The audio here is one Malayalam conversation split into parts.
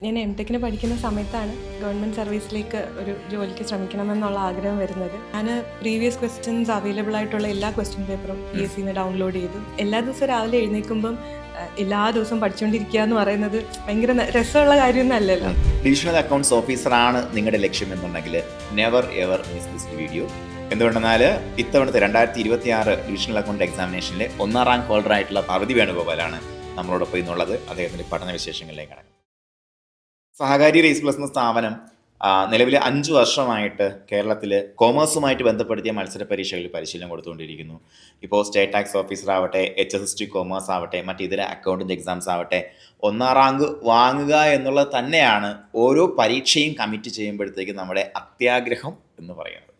ഞാൻ എംടെക്കിന് പഠിക്കുന്ന സമയത്താണ് ഗവൺമെൻറ് സർവീസിലേക്ക് ഒരു ജോലിക്ക് ശ്രമിക്കണമെന്നുള്ള ആഗ്രഹം വരുന്നത്. ഞാൻ പ്രീവിയസ് ക്വസ്റ്റ്യൻസ് അവൈലബിൾ ആയിട്ടുള്ള എല്ലാ ക്വസ്റ്റ്യൻ പേപ്പറും PSCന്ന് ഡൗൺലോഡ് ചെയ്തു. എല്ലാ ദിവസവും രാവിലെ എഴുന്നേൽക്കുമ്പം എല്ലാ ദിവസവും പഠിച്ചുകൊണ്ടിരിക്കുക എന്ന് പറയുന്നത് ഭയങ്കര രസമുള്ള കാര്യമൊന്നും അല്ലല്ലോ. ഡിവിഷണൽ അക്കൗണ്ട്സ് ഓഫീസറാണ് നിങ്ങളുടെ ലക്ഷ്യം എന്നുണ്ടെങ്കിൽ never ever miss this video. എന്തുകൊണ്ടെന്നാൽ ഇത്തവണത്തെ 2026 ഡിവിഷണൽ അക്കൗണ്ട് എക്സാമിനേഷനിലെ 1ാം റാങ്ക് ഹോൾഡർ ആയിട്ടുള്ള പാർവതി വേണുഗോപാലാണ് നമ്മളോടൊപ്പം ഇന്നുള്ളത്. അദ്ദേഹത്തിൻ്റെ പഠനവിശേഷങ്ങളിലേക്കാണ്. സഹകാരി റേസ് പ്ലസ് എന്ന സ്ഥാപനം നിലവിൽ 5 വർഷമായിട്ട് കേരളത്തിൽ കോമേഴ്സുമായിട്ട് ബന്ധപ്പെടുത്തിയ മത്സര പരീക്ഷകളിൽ പരിശീലനം കൊടുത്തുകൊണ്ടിരിക്കുന്നു. ഇപ്പോൾ സ്റ്റേറ്റ് ടാക്സ് ഓഫീസർ ആവട്ടെ, HSST കോമേഴ്സ് ആവട്ടെ, മറ്റിതര അക്കൗണ്ടൻറ്റ് എക്സാംസ് ആവട്ടെ, 1ാം റാങ്ക് വാങ്ങുക എന്നുള്ളത് തന്നെയാണ് ഓരോ പരീക്ഷയും കമ്മിറ്റ് ചെയ്യുമ്പോഴത്തേക്കും നമ്മുടെ അത്യാഗ്രഹം എന്ന് പറയുന്നത്.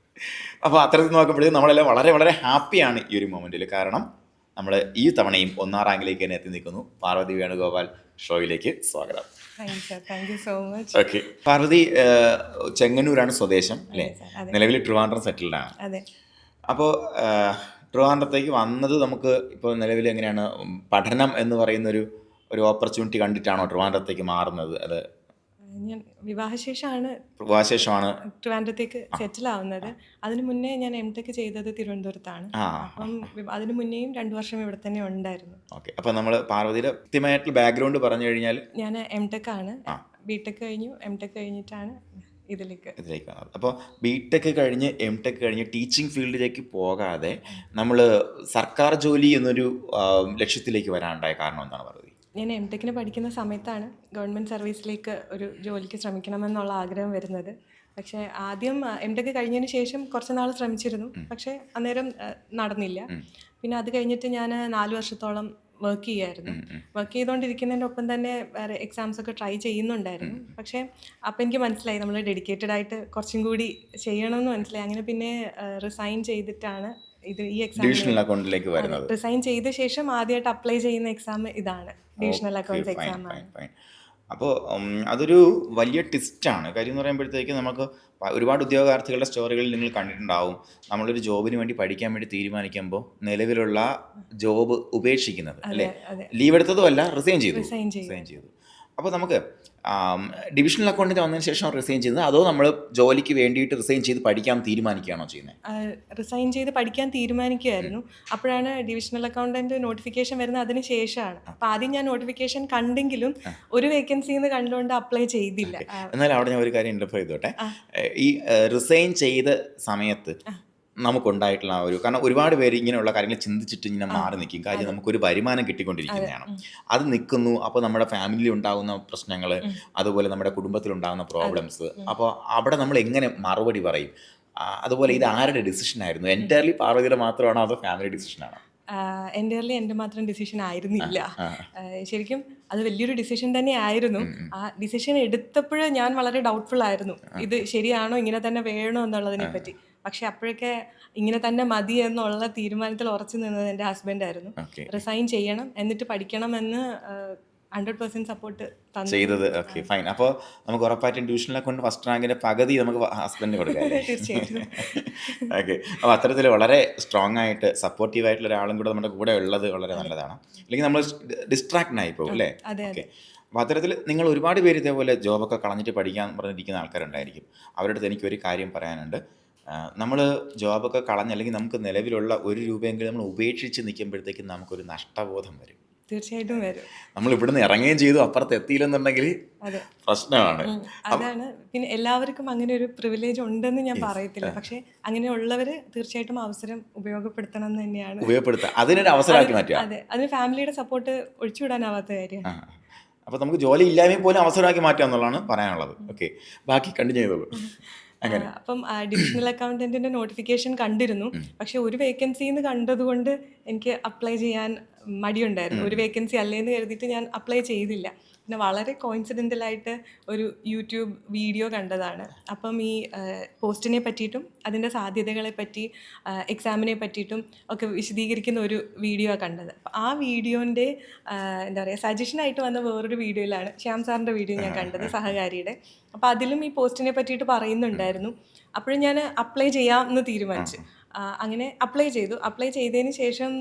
അപ്പോൾ അത്തരത്തിൽ നോക്കുമ്പോഴത്തേക്കും നമ്മളെല്ലാം വളരെ വളരെ ഹാപ്പിയാണ് ഈ ഒരു മൊമെൻറ്റിൽ. കാരണം നമ്മൾ ഈ തവണയും 1ാം റാങ്കിലേക്ക് തന്നെ എത്തി നിൽക്കുന്നു. പാർവതി വേണുഗോപാൽ ഷോയിലേക്ക് സ്വാഗതം. Thank you so much. Okay, Parvathy ചെങ്ങന്നൂരാണ് സ്വദേശം അല്ലേ? നിലവിൽ ട്രിവാൻഡ്രം സെറ്റിൽഡ് ആണ്. അതെ. അപ്പോൾ ട്രിവാൻഡ്രത്തേക്ക് വന്നത് നമുക്ക് ഇപ്പോൾ നിലവിൽ എങ്ങനെയാണ് പഠനം എന്ന് പറയുന്നൊരു ഓപ്പർച്യൂണിറ്റി കണ്ടിട്ടാണോ ട്രിവാൻഡ്രത്തേക്ക് മാറുന്നത്? അത് ഞാൻ വിവാഹശേഷമാണ് ട്രിവാൻഡ്രത്തേക്ക് സെറ്റിൽ ആവുന്നത്. അതിന് മുന്നേ ഞാൻ എംടെക് ചെയ്തത് തിരുവനന്തപുരത്താണ്. അപ്പം അതിന് മുന്നേയും 2 വർഷം ഇവിടെ തന്നെ ഉണ്ടായിരുന്നു. ഓക്കെ, അപ്പം നമ്മൾ പാർവതിയുടെ കൃത്യമായിട്ടുള്ള ബാക്ക്ഗ്രൗണ്ട് പറഞ്ഞു കഴിഞ്ഞാൽ ഞാൻ എംടെക് ആണ്. ബിടെക് കഴിഞ്ഞു, എംടെക് കഴിഞ്ഞിട്ടാണ് ഇതിലേക്ക് വന്നത്. അപ്പോൾ ബിടെക് കഴിഞ്ഞ് എംടെക് കഴിഞ്ഞ് ടീച്ചിങ് ഫീൽഡിലേക്ക് പോകാതെ നമ്മൾ സർക്കാർ ജോലി എന്നൊരു ലക്ഷ്യത്തിലേക്ക് വരാനുണ്ടായ കാരണം എന്താണ് പാർവതി? ഞാൻ എംടെക്കിന് പഠിക്കുന്ന സമയത്താണ് ഗവൺമെൻറ് സർവീസിലേക്ക് ഒരു ജോലിക്ക് ശ്രമിക്കണമെന്നുള്ള ആഗ്രഹം വരുന്നത്. പക്ഷേ ആദ്യം എംടെക് കഴിഞ്ഞതിന് ശേഷം കുറച്ച് നാൾ ശ്രമിച്ചിരുന്നു. പക്ഷേ അന്നേരം നടന്നില്ല. പിന്നെ അത് കഴിഞ്ഞിട്ട് ഞാൻ 4 വർഷത്തോളം വർക്ക് ചെയ്യായിരുന്നു. വർക്ക് ചെയ്തുകൊണ്ടിരിക്കുന്നതിൻ്റെ ഒപ്പം തന്നെ വേറെ എക്സാംസ് ഒക്കെ ട്രൈ ചെയ്യുന്നുണ്ടായിരുന്നു. പക്ഷേ അപ്പം എനിക്ക് മനസ്സിലായി നമ്മൾ ഡെഡിക്കേറ്റഡ് ആയിട്ട് കുറച്ചും കൂടി ചെയ്യണമെന്ന് മനസ്സിലായി. അങ്ങനെ പിന്നെ റിസൈൻ ചെയ്തിട്ടാണ് ഈ എക്സാം അക്കൗണ്ടിലേക്ക് വരുന്നത്. റിസൈൻ ചെയ്ത ശേഷം ആദ്യമായിട്ട് അപ്ലൈ ചെയ്യുന്ന എക്സാം ഇതാണ്, ഡിവിഷണൽ അക്കൗണ്ട്സ് എക്സാം ആണ്. അപ്പോൾ അതൊരു വലിയ ടിസ്റ്റാണ്. കാര്യം എന്ന് പറയുമ്പോഴത്തേക്ക് നമുക്ക് ഒരുപാട് ഉദ്യോഗാർത്ഥികളുടെ സ്റ്റോറികളിൽ നിങ്ങൾ കണ്ടിട്ടുണ്ടാവും. നമ്മളൊരു ജോബിന് വേണ്ടി പഠിക്കാൻ വേണ്ടി തീരുമാനിക്കുമ്പോൾ നിലവിലുള്ള ജോബ് ഉപേക്ഷിക്കുന്നത് അല്ലേ? ലീവ് എടുത്തതുമല്ല, റിസൈൻ ചെയ്തു. അപ്പോൾ നമുക്ക് ഡിവിഷണൽ അക്കൗണ്ടിന് വന്നതിന് ശേഷം റിസൈൻ ചെയ്യുന്നത്, അതോ നമ്മൾ ജോലിക്ക് വേണ്ടിയിട്ട് റിസൈൻ ചെയ്ത് പഠിക്കാൻ തീരുമാനിക്കുകയാണോ ചെയ്യുന്നത്? റിസൈൻ ചെയ്ത് പഠിക്കാൻ തീരുമാനിക്കുകയായിരുന്നു. അപ്പോഴാണ് ഡിവിഷണൽ അക്കൗണ്ടന്റ് നോട്ടിഫിക്കേഷൻ വരുന്നത് അതിന് ശേഷമാണ്. അപ്പം ആദ്യം ഞാൻ നോട്ടിഫിക്കേഷൻ കണ്ടെങ്കിലും ഒരു വേക്കൻസിന്ന് കണ്ടുകൊണ്ട് അപ്ലൈ ചെയ്തില്ല. എന്നാൽ അവിടെ ഞാൻ ഒരു കാര്യം ഇൻറ്റർഫർ ചെയ്തോട്ടെ. ഈ റിസൈൻ ചെയ്ത സമയത്ത് നമുക്കുണ്ടായിട്ടുള്ള ആ ഒരു, കാരണം ഒരുപാട് പേര് ഇങ്ങനെയുള്ള കാര്യങ്ങൾ ചിന്തിച്ചിട്ട് ഇങ്ങനെ മാറി നിൽക്കും. കാര്യം നമുക്കൊരു വരുമാനം കിട്ടിക്കൊണ്ടിരിക്കുന്നതാണ്, അത് നിൽക്കുന്നു. അപ്പോൾ നമ്മുടെ ഫാമിലിയിൽ ഉണ്ടാകുന്ന പ്രശ്നങ്ങൾ, അതുപോലെ നമ്മുടെ കുടുംബത്തിലുണ്ടാകുന്ന പ്രോബ്ലംസ്, അപ്പോൾ അവിടെ നമ്മൾ എങ്ങനെ മറുപടി പറയും? അതുപോലെ ഇത് ആരുടെ ഡിസിഷൻ ആയിരുന്നു? എൻറ്റയർലി പാർവതിയുടെ മാത്രമാണോ അതോ ഫാമിലി ഡിസിഷനാണോ? എൻ്റെയർലി എൻ്റെ മാത്രം ഡിസിഷൻ ആയിരുന്നില്ല. ശരിക്കും അത് വലിയൊരു ഡിസിഷൻ തന്നെ ആയിരുന്നു. ആ ഡിസിഷൻ എടുത്തപ്പോൾ ഞാൻ വളരെ ഡൗട്ട്ഫുൾ ആയിരുന്നു, ഇത് ശരിയാണോ, ഇങ്ങനെ തന്നെ വേണോ എന്നുള്ളതിനെ പറ്റി. പക്ഷെ അപ്പോഴൊക്കെ ഇങ്ങനെ തന്നെ മതി എന്നുള്ള തീരുമാനത്തിൽ ഉറച്ചു നിന്നത് എൻ്റെ ഹസ്ബൻഡായിരുന്നു. റിസൈൻ ചെയ്യണം, എന്നിട്ട് പഠിക്കണമെന്ന് 100% സപ്പോർട്ട് ചെയ്തത്. Okay, fine. അപ്പോൾ നമുക്ക് ഉറപ്പായിട്ടും ഡിവിഷണൽ അക്കൗണ്ട് ഫസ്റ്റ് റാങ്കിൻ്റെ പകുതി നമുക്ക് ഹസ്ബൻഡിന് കൊടുക്കാം. തീർച്ചയായിട്ടും. ഓക്കെ, അപ്പോൾ അത്തരത്തിൽ വളരെ സ്ട്രോങ് ആയിട്ട് സപ്പോർട്ടീവ് ആയിട്ടുള്ള ഒരാളും കൂടെ നമ്മുടെ കൂടെ ഉള്ളത് വളരെ നല്ലതാണ്. അല്ലെങ്കിൽ നമ്മൾ ഡിസ്ട്രാക്ട് ആയി പോകും അല്ലേ? ഓക്കെ, അപ്പോൾ അത്തരത്തിൽ നിങ്ങൾ ഒരുപാട് പേര് ഇതേപോലെ ജോബൊക്കെ കളഞ്ഞിട്ട് പഠിക്കാൻ പറഞ്ഞിരിക്കുന്ന ആൾക്കാരുണ്ടായിരിക്കും. അവരുടെ അടുത്ത് എനിക്കൊരു കാര്യം പറയാനുണ്ട്. നമ്മൾ ജോബൊക്കെ കളഞ്ഞ്, അല്ലെങ്കിൽ നമുക്ക് നിലവിലുള്ള 1 രൂപയെങ്കിലും നമ്മൾ ഉപേക്ഷിച്ച് നിൽക്കുമ്പോഴത്തേക്കും നമുക്കൊരു നഷ്ടബോധം വരും. തീർച്ചയായിട്ടും വരും. നമ്മൾ ഇവിടുന്ന് ഇറങ്ങുകയും ചെയ്തു, അപ്പുറത്ത് എത്തിയില്ലെന്നുണ്ടെങ്കിൽ പ്രശ്നമാണ്. അതാണ്. പിന്നെ എല്ലാവർക്കും അങ്ങനെ ഒരു പ്രിവിലേജ് ഉണ്ടെന്ന് ഞാൻ പറയത്തില്ല. പക്ഷെ അങ്ങനെയുള്ളവർ തീർച്ചയായിട്ടും അവസരം ഉപയോഗപ്പെടുത്തണം എന്ന് തന്നെയാണ്. ഉപയോഗപ്പെടുത്തുക, അതിനൊരു അവസരമാക്കി മാറ്റുക. അതെ, അതിന് ഫാമിലിയുടെ സപ്പോർട്ട് ഒഴിച്ചുവിടാനാവാത്ത കാര്യമാണ്. അപ്പോൾ നമുക്ക് ജോലി ഇല്ലായ്മ പോലും അവസരമാക്കി മാറ്റുക എന്നുള്ളതാണ് പറയാനുള്ളത്. ഓക്കെ, ബാക്കി കണ്ടിന്യൂ ചെയ്തോളൂ. അപ്പം ഡിവിഷണൽ അക്കൗണ്ടന്റിന്റെ നോട്ടിഫിക്കേഷൻ കണ്ടിരുന്നു. പക്ഷെ ഒരു വേക്കൻസിന്ന് കണ്ടതുകൊണ്ട് എനിക്ക് അപ്ലൈ ചെയ്യാൻ മടിയുണ്ടായിരുന്നു. ഒരു വേക്കൻസി അല്ലേന്ന് കരുതിയിട്ട് ഞാൻ അപ്ലൈ ചെയ്തില്ല. പിന്നെ വളരെ കോയിൻസിഡൻ്റലായിട്ട് ഒരു യൂട്യൂബ് വീഡിയോ കണ്ടതാണ്. അപ്പം ഈ പോസ്റ്റിനെ പറ്റിയിട്ടും അതിൻ്റെ സാധ്യതകളെ പറ്റി, എക്സാമിനെ പറ്റിയിട്ടും ഒക്കെ വിശദീകരിക്കുന്ന ഒരു വീഡിയോ കണ്ടത്. അപ്പം ആ വീഡിയോൻ്റെ എന്താ പറയുക, സജഷനായിട്ട് വന്ന വേറൊരു വീഡിയോയിലാണ് ശ്യാം സാറിൻ്റെ വീഡിയോ ഞാൻ കണ്ടത്, സഹകാരിയുടെ. അപ്പോൾ അതിലും ഈ പോസ്റ്റിനെ പറ്റിയിട്ട് പറയുന്നുണ്ടായിരുന്നു. അപ്പോഴും ഞാൻ അപ്ലൈ ചെയ്യാമെന്ന് തീരുമാനിച്ചു. അങ്ങനെ അപ്ലൈ ചെയ്തതിന് ശേഷം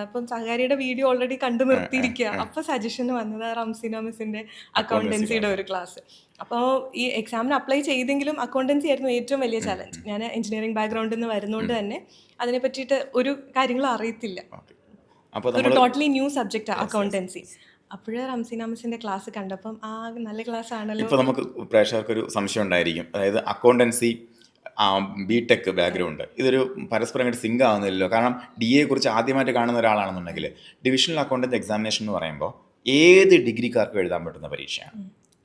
ഇപ്പം സഹകാരിയുടെ വീഡിയോ ഓൾറെഡി കണ്ടു നിർത്തിയിരിക്കുക. അപ്പോൾ സജഷന് വന്നത് റംസീന മിസ്സിൻ്റെ അക്കൗണ്ടൻസിയുടെ ഒരു ക്ലാസ്. അപ്പോൾ ഈ എക്സാമിന് അപ്ലൈ ചെയ്തെങ്കിലും അക്കൗണ്ടൻസി ആയിരുന്നു ഏറ്റവും വലിയ ചലഞ്ച്. ഞാൻ എഞ്ചിനീയറിംഗ് ബാക്ക്ഗ്രൗണ്ടിൽ നിന്ന് വരുന്നതുകൊണ്ട് തന്നെ അതിനെ പറ്റിയിട്ട് ഒരു കാര്യങ്ങളും അറിയത്തില്ല. ഒരു ടോട്ടലി ന്യൂ സബ്ജക്റ്റാണ് അക്കൗണ്ടൻസി. അപ്പോഴേ റംസീന മിസ്സിൻ്റെ ക്ലാസ് കണ്ടപ്പം നല്ല ക്ലാസ് ആണല്ലോ. ഇപ്പോൾ നമുക്ക് പ്രേക്ഷകർക്കൊരു സംശയം ഉണ്ടായിരിക്കും, അതായത് അക്കൗണ്ടൻസി ബി.ടെക് ബാക്ക്ഗ്രൗണ്ട് ഇതൊരു പരസ്പരം അങ്ങോട്ട് സിങ്ക് ആവുന്നില്ലല്ലോ. കാരണം DA കുറിച്ച് ആദ്യമായിട്ട് കാണുന്ന ഒരാളാണെന്നുണ്ടെങ്കിൽ ഡിവിഷണൽ അക്കൗണ്ടൻറ്റ് എക്സാമിനേഷൻ എന്ന് പറയുമ്പോൾ ഏത് ഡിഗ്രിക്കാർക്കും എഴുതാൻ പറ്റുന്ന പരീക്ഷയാണ്.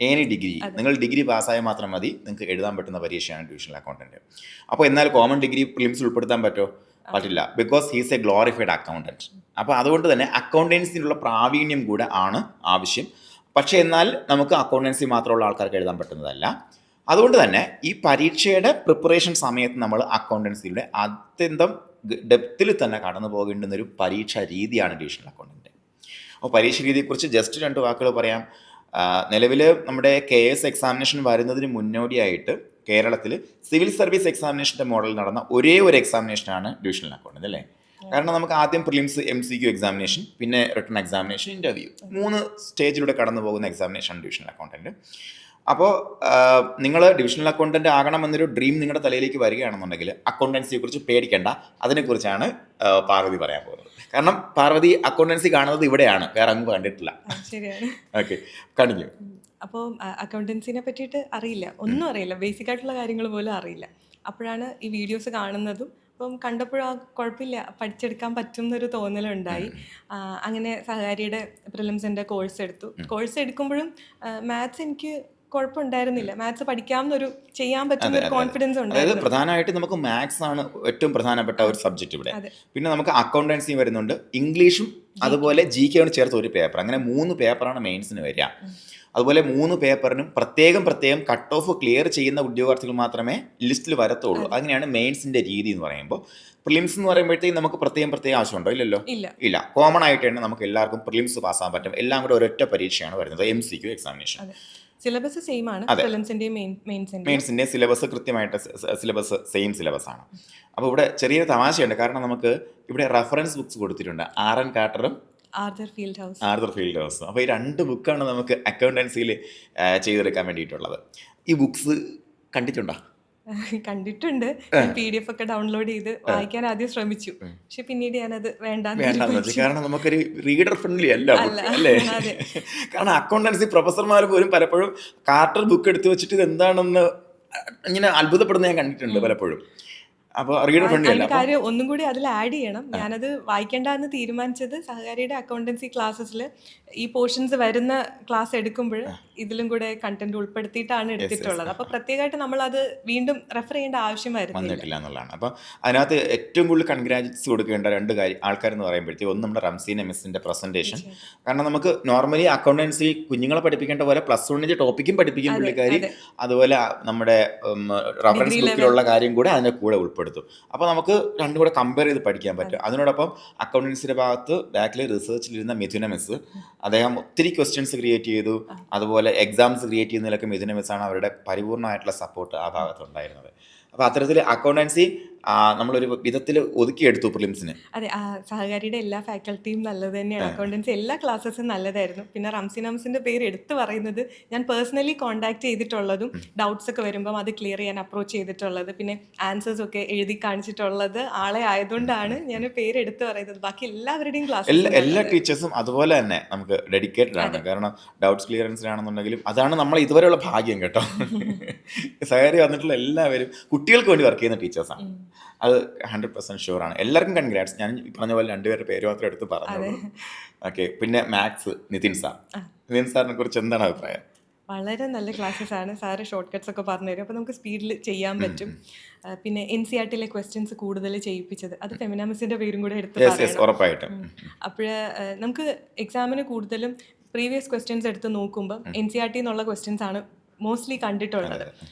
എനി ഡിഗ്രി, നിങ്ങൾ ഡിഗ്രി പാസ്സായാൽ മാത്രം മതി നിങ്ങൾക്ക് എഴുതാൻ പറ്റുന്ന പരീക്ഷയാണ് ഡിവിഷണൽ അക്കൗണ്ടൻറ്റ്. അപ്പോൾ എന്നാൽ കോമൺ ഡിഗ്രി പ്രിലിംസിൽ ഉൾപ്പെടുത്താൻ പറ്റുമോ? പറ്റില്ല, because he's A glorified accountant. അപ്പോൾ അതുകൊണ്ട് തന്നെ അക്കൗണ്ടൻസിനുള്ള പ്രാവീണ്യം കൂടെ ആണ് ആവശ്യം. പക്ഷേ എന്നാൽ നമുക്ക് അക്കൗണ്ടൻസി മാത്രമുള്ള ആൾക്കാർക്ക് എഴുതാൻ പറ്റുന്നതല്ല. അതുകൊണ്ട് തന്നെ ഈ പരീക്ഷയുടെ പ്രിപ്പറേഷൻ സമയത്ത് നമ്മൾ അക്കൗണ്ടൻസിയുടെ അത്യന്തം ഡെപ്തിൽ തന്നെ കടന്നു പോകേണ്ടുന്നൊരു പരീക്ഷാ രീതിയാണ് ഡിവിഷണൽ അക്കൗണ്ടൻറ്റ്. അപ്പോൾ പരീക്ഷ രീതിയെക്കുറിച്ച് ജസ്റ്റ് 2 വാക്കുകൾ പറയാം. നിലവിൽ നമ്മുടെ KS എക്സാമിനേഷൻ വരുന്നതിന് മുന്നോടിയായിട്ട് കേരളത്തിൽ സിവിൽ സർവീസ് എക്സാമിനേഷൻ്റെ മോഡലിൽ നടന്ന ഒരേ ഒരു എക്സാമിനേഷനാണ് ഡിവിഷണൽ അക്കൗണ്ടൻറ്റ് അല്ലേ. കാരണം നമുക്ക് ആദ്യം പ്രിലിംസ് MCQ എക്സാമിനേഷൻ, പിന്നെ റിട്ടൺ എക്സാമിനേഷൻ, ഇൻ്റർവ്യൂ, 3 സ്റ്റേജിലൂടെ കടന്നു പോകുന്ന എക്സാമിനേഷനാണ് ഡിവിഷണൽ അക്കൗണ്ടൻറ്റ്. അപ്പോൾ നിങ്ങൾ ഡിവിഷണൽ അക്കൗണ്ടൻറ്റ് ആകണമെന്നൊരു ഡ്രീം നിങ്ങളുടെ തലയിലേക്ക് വരികയാണെന്നുണ്ടെങ്കിൽ അക്കൗണ്ടൻസിയെക്കുറിച്ച് പേടിക്കേണ്ട. അതിനെക്കുറിച്ചാണ് പാർവതി പറയാൻ പോകുന്നത്. കാരണം പാർവതി അക്കൗണ്ടൻസി കാണുന്നത് ഇവിടെയാണ്, വേറെ അങ്ങ് കണ്ടിട്ടില്ല. ശരിയാണ്. Okay, continue. അപ്പോൾ അക്കൗണ്ടൻസിനെ പറ്റിയിട്ട് അറിയില്ല, ഒന്നും അറിയില്ല, ബേസിക് ആയിട്ടുള്ള കാര്യങ്ങൾ പോലും അറിയില്ല. അപ്പോഴാണ് ഈ വീഡിയോസ് കാണുന്നതും. അപ്പം കണ്ടപ്പോഴും കുഴപ്പമില്ല, പഠിച്ചെടുക്കാൻ പറ്റും എന്നൊരു തോന്നലുണ്ടായി. അങ്ങനെ സഹകാരിയുടെ പ്രിലിംസിൻ്റെ കോഴ്സ് എടുക്കുമ്പോഴും മാത്സ് എനിക്ക് കുഴപ്പമുണ്ടായിരുന്നില്ല. മാത്സ് പഠിക്കാമെന്നൊരു ചെയ്യാൻ പറ്റുന്ന ഒരു കോൺഫിഡൻസ് ഉണ്ടായിരുന്നു. അതായത് പ്രധാനമായിട്ട് നമുക്ക് മാത്സ് ആണ് ഏറ്റവും പ്രധാനപ്പെട്ട ഒരു സബ്ജക്റ്റ് ഇവിടെ. പിന്നെ നമുക്ക് അക്കൗണ്ടൻസി വരുന്നുണ്ട്, ഇംഗ്ലീഷും അതുപോലെ GK ചേർത്ത് ഒരു പേപ്പർ. അങ്ങനെ 3 പേപ്പറാണ് മെയിൻസിന് വരിക. അതുപോലെ 3 പേപ്പറിനും പ്രത്യേകം കട്ട് ഓഫ് ക്ലിയർ ചെയ്യുന്ന ഉദ്യോഗാർത്ഥികൾ മാത്രമേ ലിസ്റ്റിൽ വരത്തുള്ളൂ. അങ്ങനെയാണ് മെയിൻസിൻ്റെ രീതി എന്ന് പറയുമ്പോൾ. പ്രിലിംസ് എന്ന് പറയുമ്പോഴത്തേക്കും നമുക്ക് പ്രത്യേകം ആവശ്യമുണ്ടോ? ഇല്ലല്ലോ, ഇല്ല. കോമൺ ആയിട്ട് തന്നെ നമുക്ക് എല്ലാവർക്കും പ്രിലിംസ് പാസ്സാൻ പറ്റും. എല്ലാം കൂടെ ഒരൊറ്റ പരീക്ഷയാണ് വരുന്നത്, MCQ എക്സാമിനേഷൻ. സിലബസ് സെയിം ആണ്, മെയിൻസിൻ്റെ സിലബസ് കൃത്യമായിട്ട് സിലബസ് സെയിം സിലബസ് ആണ്. അപ്പോൾ ഇവിടെ ചെറിയൊരു തമാശയുണ്ട്. കാരണം നമുക്ക് ഇവിടെ റെഫറൻസ് ബുക്സ് കൊടുത്തിട്ടുണ്ട്, RN കാർട്ടറും ആർതർ ഫീൽഡ് ഹൗസ്. അപ്പോൾ ഈ 2 ബുക്കാണ് നമുക്ക് അക്കൗണ്ടൻസിയിൽ ചെയ്തെടുക്കാൻ വേണ്ടിയിട്ടുള്ളത്. ഈ ബുക്സ് കണ്ടിട്ടുണ്ടോ? കണ്ടിട്ടുണ്ട്. PDF ഒക്കെ ഡൗൺലോഡ് ചെയ്ത് വായിക്കാൻ ആദ്യം ശ്രമിച്ചു, പക്ഷെ പിന്നീട് ഞാനത് വേണ്ടാന്ന് വെച്ചു. കാരണം നമുക്കൊരു റീഡർ ഫ്രണ്ട്ലി അല്ല അല്ലേ. കാരണം അക്കൗണ്ടൻസി പ്രൊഫസർമാർ പോലും പലപ്പോഴും കാർട്ടർ ബുക്ക് എടുത്ത് വെച്ചിട്ട് ഇത് എന്താണെന്ന് ഇങ്ങനെ അത്ഭുതപ്പെടുന്ന ഞാൻ കണ്ടിട്ടുണ്ട് പലപ്പോഴും. അപ്പോൾ റീഡർ ഫ്രണ്ട്ലി അല്ല. കാര്യം ഒന്നും കൂടി അതിൽ ആഡ് ചെയ്യണം. ഞാനത് വായിക്കേണ്ടെന്ന് തീരുമാനിച്ചത് സഹകാരിയുടെ അക്കൗണ്ടൻസി ക്ലാസ്സസിൽ ഈ പോർഷൻസ് വരുന്ന ക്ലാസ് എടുക്കുമ്പോൾ ഇതിലും കൂടെ കണ്ടന്റ് ഉൾപ്പെടുത്തിയിട്ടാണ് എടുത്തിട്ടുള്ളത്. അപ്പോൾ പ്രത്യേകമായിട്ട് നമ്മളത് വീണ്ടും റെഫർ ചെയ്യേണ്ട ആവശ്യം വന്നിട്ടില്ല എന്നുള്ളതാണ്. അപ്പോൾ അതിനകത്ത് ഏറ്റവും കൂടുതൽ കൺഗ്രാജുലേറ്റ്സ് കൊടുക്കേണ്ട 2 ആൾക്കാരെന്ന് പറയുമ്പോഴത്തേക്ക് ഒന്ന് നമ്മുടെ റംസീന മിസ്സിൻ്റെ പ്രസൻറ്റേഷൻ. കാരണം നമുക്ക് നോർമലി അക്കൗണ്ടൻസി കുഞ്ഞുങ്ങളെ പഠിപ്പിക്കേണ്ട പോലെ +1 ടോപ്പിക്കും പഠിപ്പിക്കും പുള്ളിക്കാരി. അതുപോലെ നമ്മുടെ റഫറൻസ് ബുക്കിലുള്ള കാര്യം കൂടെ അതിൻ്റെ കൂടെ ഉൾപ്പെടുത്തും. അപ്പോൾ നമുക്ക് 2 കൂടെ കമ്പയർ ചെയ്ത് പഠിക്കാൻ പറ്റും. അതിനോടൊപ്പം അക്കൗണ്ടൻസിയുടെ ഭാഗത്ത് ബാക്കിൽ റിസർച്ചിലിരുന്ന മിഥുന മിസ്, അദ്ദേഹം ഒത്തിരി ക്വസ്റ്റ്യൻസ് ക്രിയേറ്റ് ചെയ്തു. അതുപോലെ എക്സാംസ് ക്രിയേറ്റ് ചെയ്യുന്നതിലൊക്കെ മിഥുന മിസ്സാണ് അവരുടെ പരിപൂർണമായിട്ടുള്ള സപ്പോർട്ട് ആ ഭാഗത്തുണ്ടായിരുന്നത്. അപ്പോൾ അത്തരത്തിൽ അക്കൗണ്ടൻസി നമ്മളൊരു വിധത്തിൽ ഒതുക്കിയെടുത്തു പ്രിലിംസിന്. അതെ, സഹകാരിയുടെ എല്ലാ ഫാക്കൽറ്റിയും നല്ലത് തന്നെയാണ്. അക്കൗണ്ടൻസി എല്ലാ ക്ലാസ്സസും നല്ലതായിരുന്നു. പിന്നെ റംസീന മിസ്സിൻ്റെ പേര് എടുത്തു പറയുന്നത് ഞാൻ പേഴ്സണലി കോൺടാക്ട് ചെയ്തിട്ടുള്ളതും ഡൗട്ട്സ് ഒക്കെ വരുമ്പം അത് ക്ലിയർ ചെയ്യാൻ അപ്രോച്ച് ചെയ്തിട്ടുള്ളത്, പിന്നെ ആൻസേഴ്സ് ഒക്കെ എഴുതി കാണിച്ചിട്ടുള്ളത് ആളെ ആയതുകൊണ്ടാണ് ഞാൻ പേര് എടുത്തു പറയുന്നത്. ബാക്കി എല്ലാവരുടെയും ക്ലാസ് എല്ലാ ടീച്ചേഴ്സും അതുപോലെ തന്നെ നമുക്ക് ഡെഡിക്കേറ്റഡ് ആണ്. കാരണം ഡൗട്ട്സ് ക്ലിയറൻസിലാണെന്നുണ്ടെങ്കിലും അതാണ് നമ്മൾ ഇതുവരെയുള്ള ഭാഗ്യം കേട്ടോ. സഹകാരി വന്നിട്ടുള്ള എല്ലാവരും കുട്ടികൾക്ക് വേണ്ടി വർക്ക് ചെയ്യുന്ന ടീച്ചേഴ്സാണ്. അത് 100% ഷുവറാണ്. എല്ലാവർക്കും കൺഗ്രാറ്റ്സ്. ഞാൻ പറഞ്ഞ പോലെ 2 പേരുടെ പേര് മാത്രം എടുത്ത് പറഞ്ഞോളൂ. ഓക്കെ, പിന്നെ മാത്സ് നിതിൻ സാറിനെ കുറിച്ച് എന്താണ് അഭിപ്രായം? വളരെ നല്ല ക്ലാസ്സസ് ആണ്. സാറ് ഷോർട്ട് കട്ട്സ് ഒക്കെ പറഞ്ഞു തരും, അപ്പോൾ നമുക്ക് സ്പീഡിൽ ചെയ്യാൻ പറ്റും. പിന്നെ NCERT ക്വസ്റ്റ്യൻസ് കൂടുതൽ ചെയ്യിപ്പിച്ചത് അത് ഫെമിന മിസ്സിൻ്റെ പേരും കൂടെ എടുത്ത് ഉറപ്പായിട്ടും. അപ്പോൾ നമുക്ക് എക്സാമിന് കൂടുതലും പ്രീവിയസ് ക്വസ്റ്റ്യൻസ് എടുത്ത് നോക്കുമ്പോൾ NCERT എന്നുള്ള ക്വസ്റ്റ്യൻസ് ആണ് മോസ്റ്റ്ലി കണ്ടിട്ടുള്ളത്.